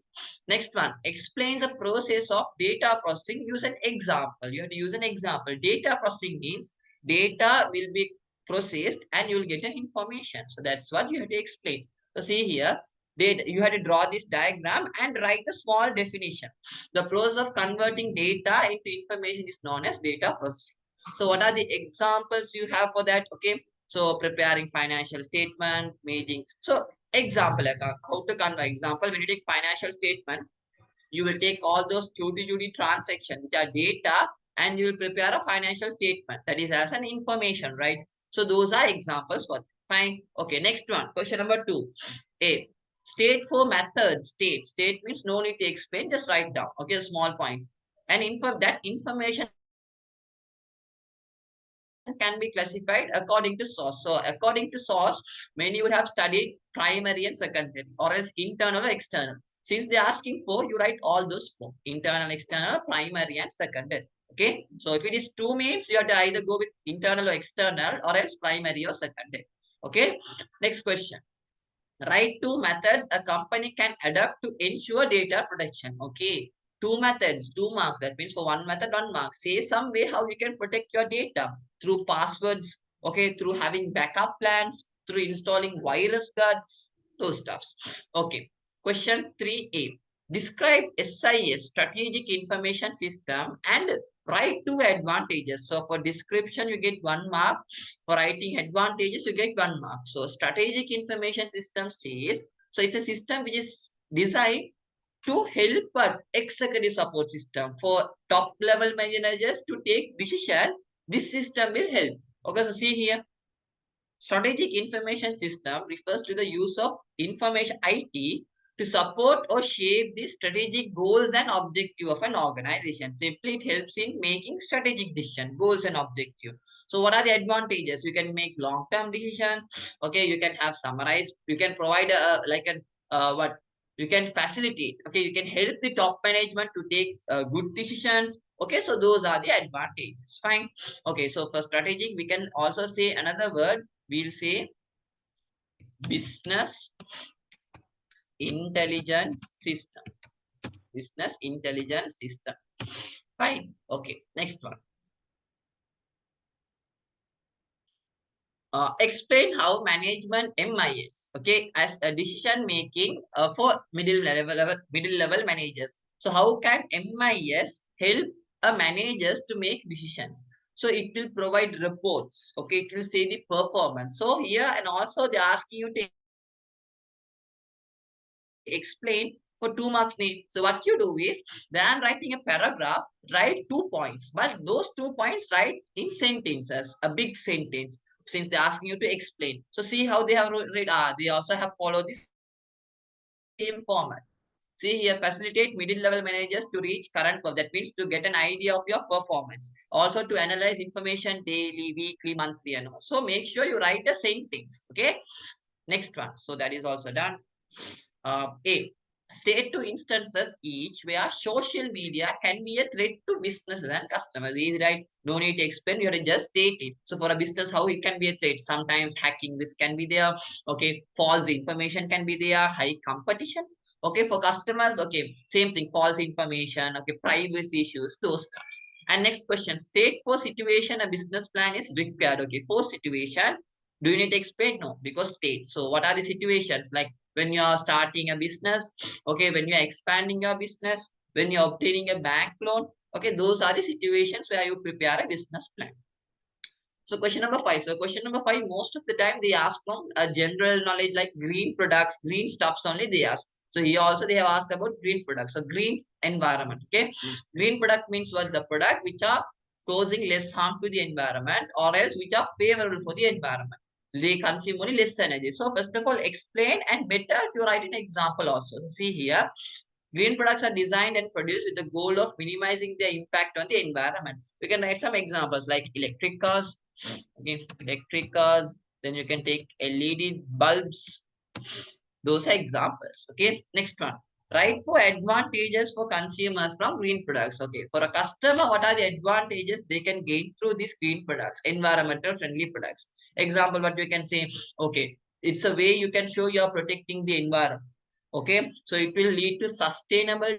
Next one, explain the process of data processing. Use an example. You have to use an example. Data processing means data will be processed and you will get an information. So that's what you have to explain. So see here, data, you have to draw this diagram and write the small definition. The process of converting data into information is known as data processing. So what are the examples you have for that? Okay. So preparing financial statement, making. So example, like how to convert example, when you take financial statement, you will take all those duty transactions, which are data, and you will prepare a financial statement. That is as an information, right? So those are examples for that. Fine. Okay, next one. Question number 2. A. State for methods. State means no need to explain, just write down. Okay, small points. And that information can be classified according to source. So according to source, many would have studied primary and secondary, or else internal or external. Since they're asking for, you write all those four: internal, external, primary, and secondary. Okay. So if it is 2 means, you have to either go with internal or external, or else primary or secondary. Okay. Next question. Write 2 methods a company can adopt to ensure data protection. Okay. 2 methods, 2 marks. That means for 1 method, 1 mark. Say some way how you can protect your data through passwords. Okay. Through having backup plans, through installing virus guards, those stuffs. Okay. Question 3A. Describe SIS, Strategic Information System, and write 2 advantages. So for description, you get 1 mark. For writing advantages, you get 1 mark. So strategic information system says, so it's a system which is designed to help an executive support system for top level managers to take decision. This system will help. Okay, so see here, strategic information system refers to the use of information IT to support or shape the strategic goals and objective of an organization. Simply, it helps in making strategic decision, goals and objective. So what are the advantages? You can make long-term decision. Okay, you can have summarized. You can provide a like an what you can facilitate. Okay, you can help the top management to take good decisions. Okay, so those are the advantages. Fine. Okay, so for strategic, we can also say another word. We'll say business intelligence system. Business intelligence system. Fine. Okay. Next one. Explain how management MIS, okay, as a decision making for middle level managers. So how can MIS help a managers to make decisions? So it will provide reports. Okay, it will say the performance. So here, and also they're asking you to explain for 2 marks need. So what you do is, than writing a paragraph, write 2 points, but those 2 points write in sentences, a big sentence, since they're asking you to explain. So see how they have read. They also have followed this same format. See here, facilitate middle level managers to reach current. That means to get an idea of your performance. Also to analyze information daily, weekly, monthly, and all. So make sure you write the same things. Okay. Next one. So that is also done. A. State 2 instances each where social media can be a threat to businesses and customers. Easy, right? No need to explain. You have to just state it. So for a business, how it can be a threat? Sometimes hacking this can be there. Okay, false information can be there. High competition. Okay, for customers. Okay, same thing. False information. Okay, privacy issues. Those stuff. And next question: state for situation a business plan is required. Okay, for situation. Do you need to explain? No, because state. So what are the situations like? When you're starting a business, okay, when you're expanding your business, when you're obtaining a bank loan, okay, those are the situations where you prepare a business plan. So question number five. So question number five, most of the time they ask from a general knowledge like green products, green stuffs only they ask. So here also they have asked about green products. So green environment. Okay. Green product means what? The product which are causing less harm to the environment or else which are favorable for the environment. They consume only less energy. So first of all, explain and better if you write an example also. So see here, green products are designed and produced with the goal of minimizing their impact on the environment. You can write some examples like electric cars, okay, electric cars, then you can take LED bulbs. Those are examples. Okay, next one. Write for advantages for consumers from green products. Okay, for a customer, what are the advantages they can gain through these green products, environmental friendly products? Example, what you can say, okay, it's a way you can show you are protecting the environment. Okay, so it will lead to sustainable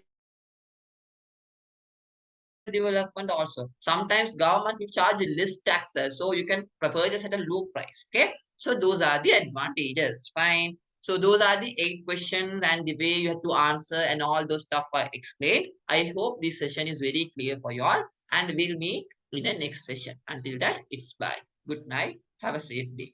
development also. Sometimes government will charge less taxes, so you can purchase at a low price. Okay, so those are the advantages. Fine. So those are the 8 questions and the way you have to answer and all those stuff I explained. I hope this session is very clear for you all, and we'll meet in the next session. Until that, it's bye. Good night. Have a safe day.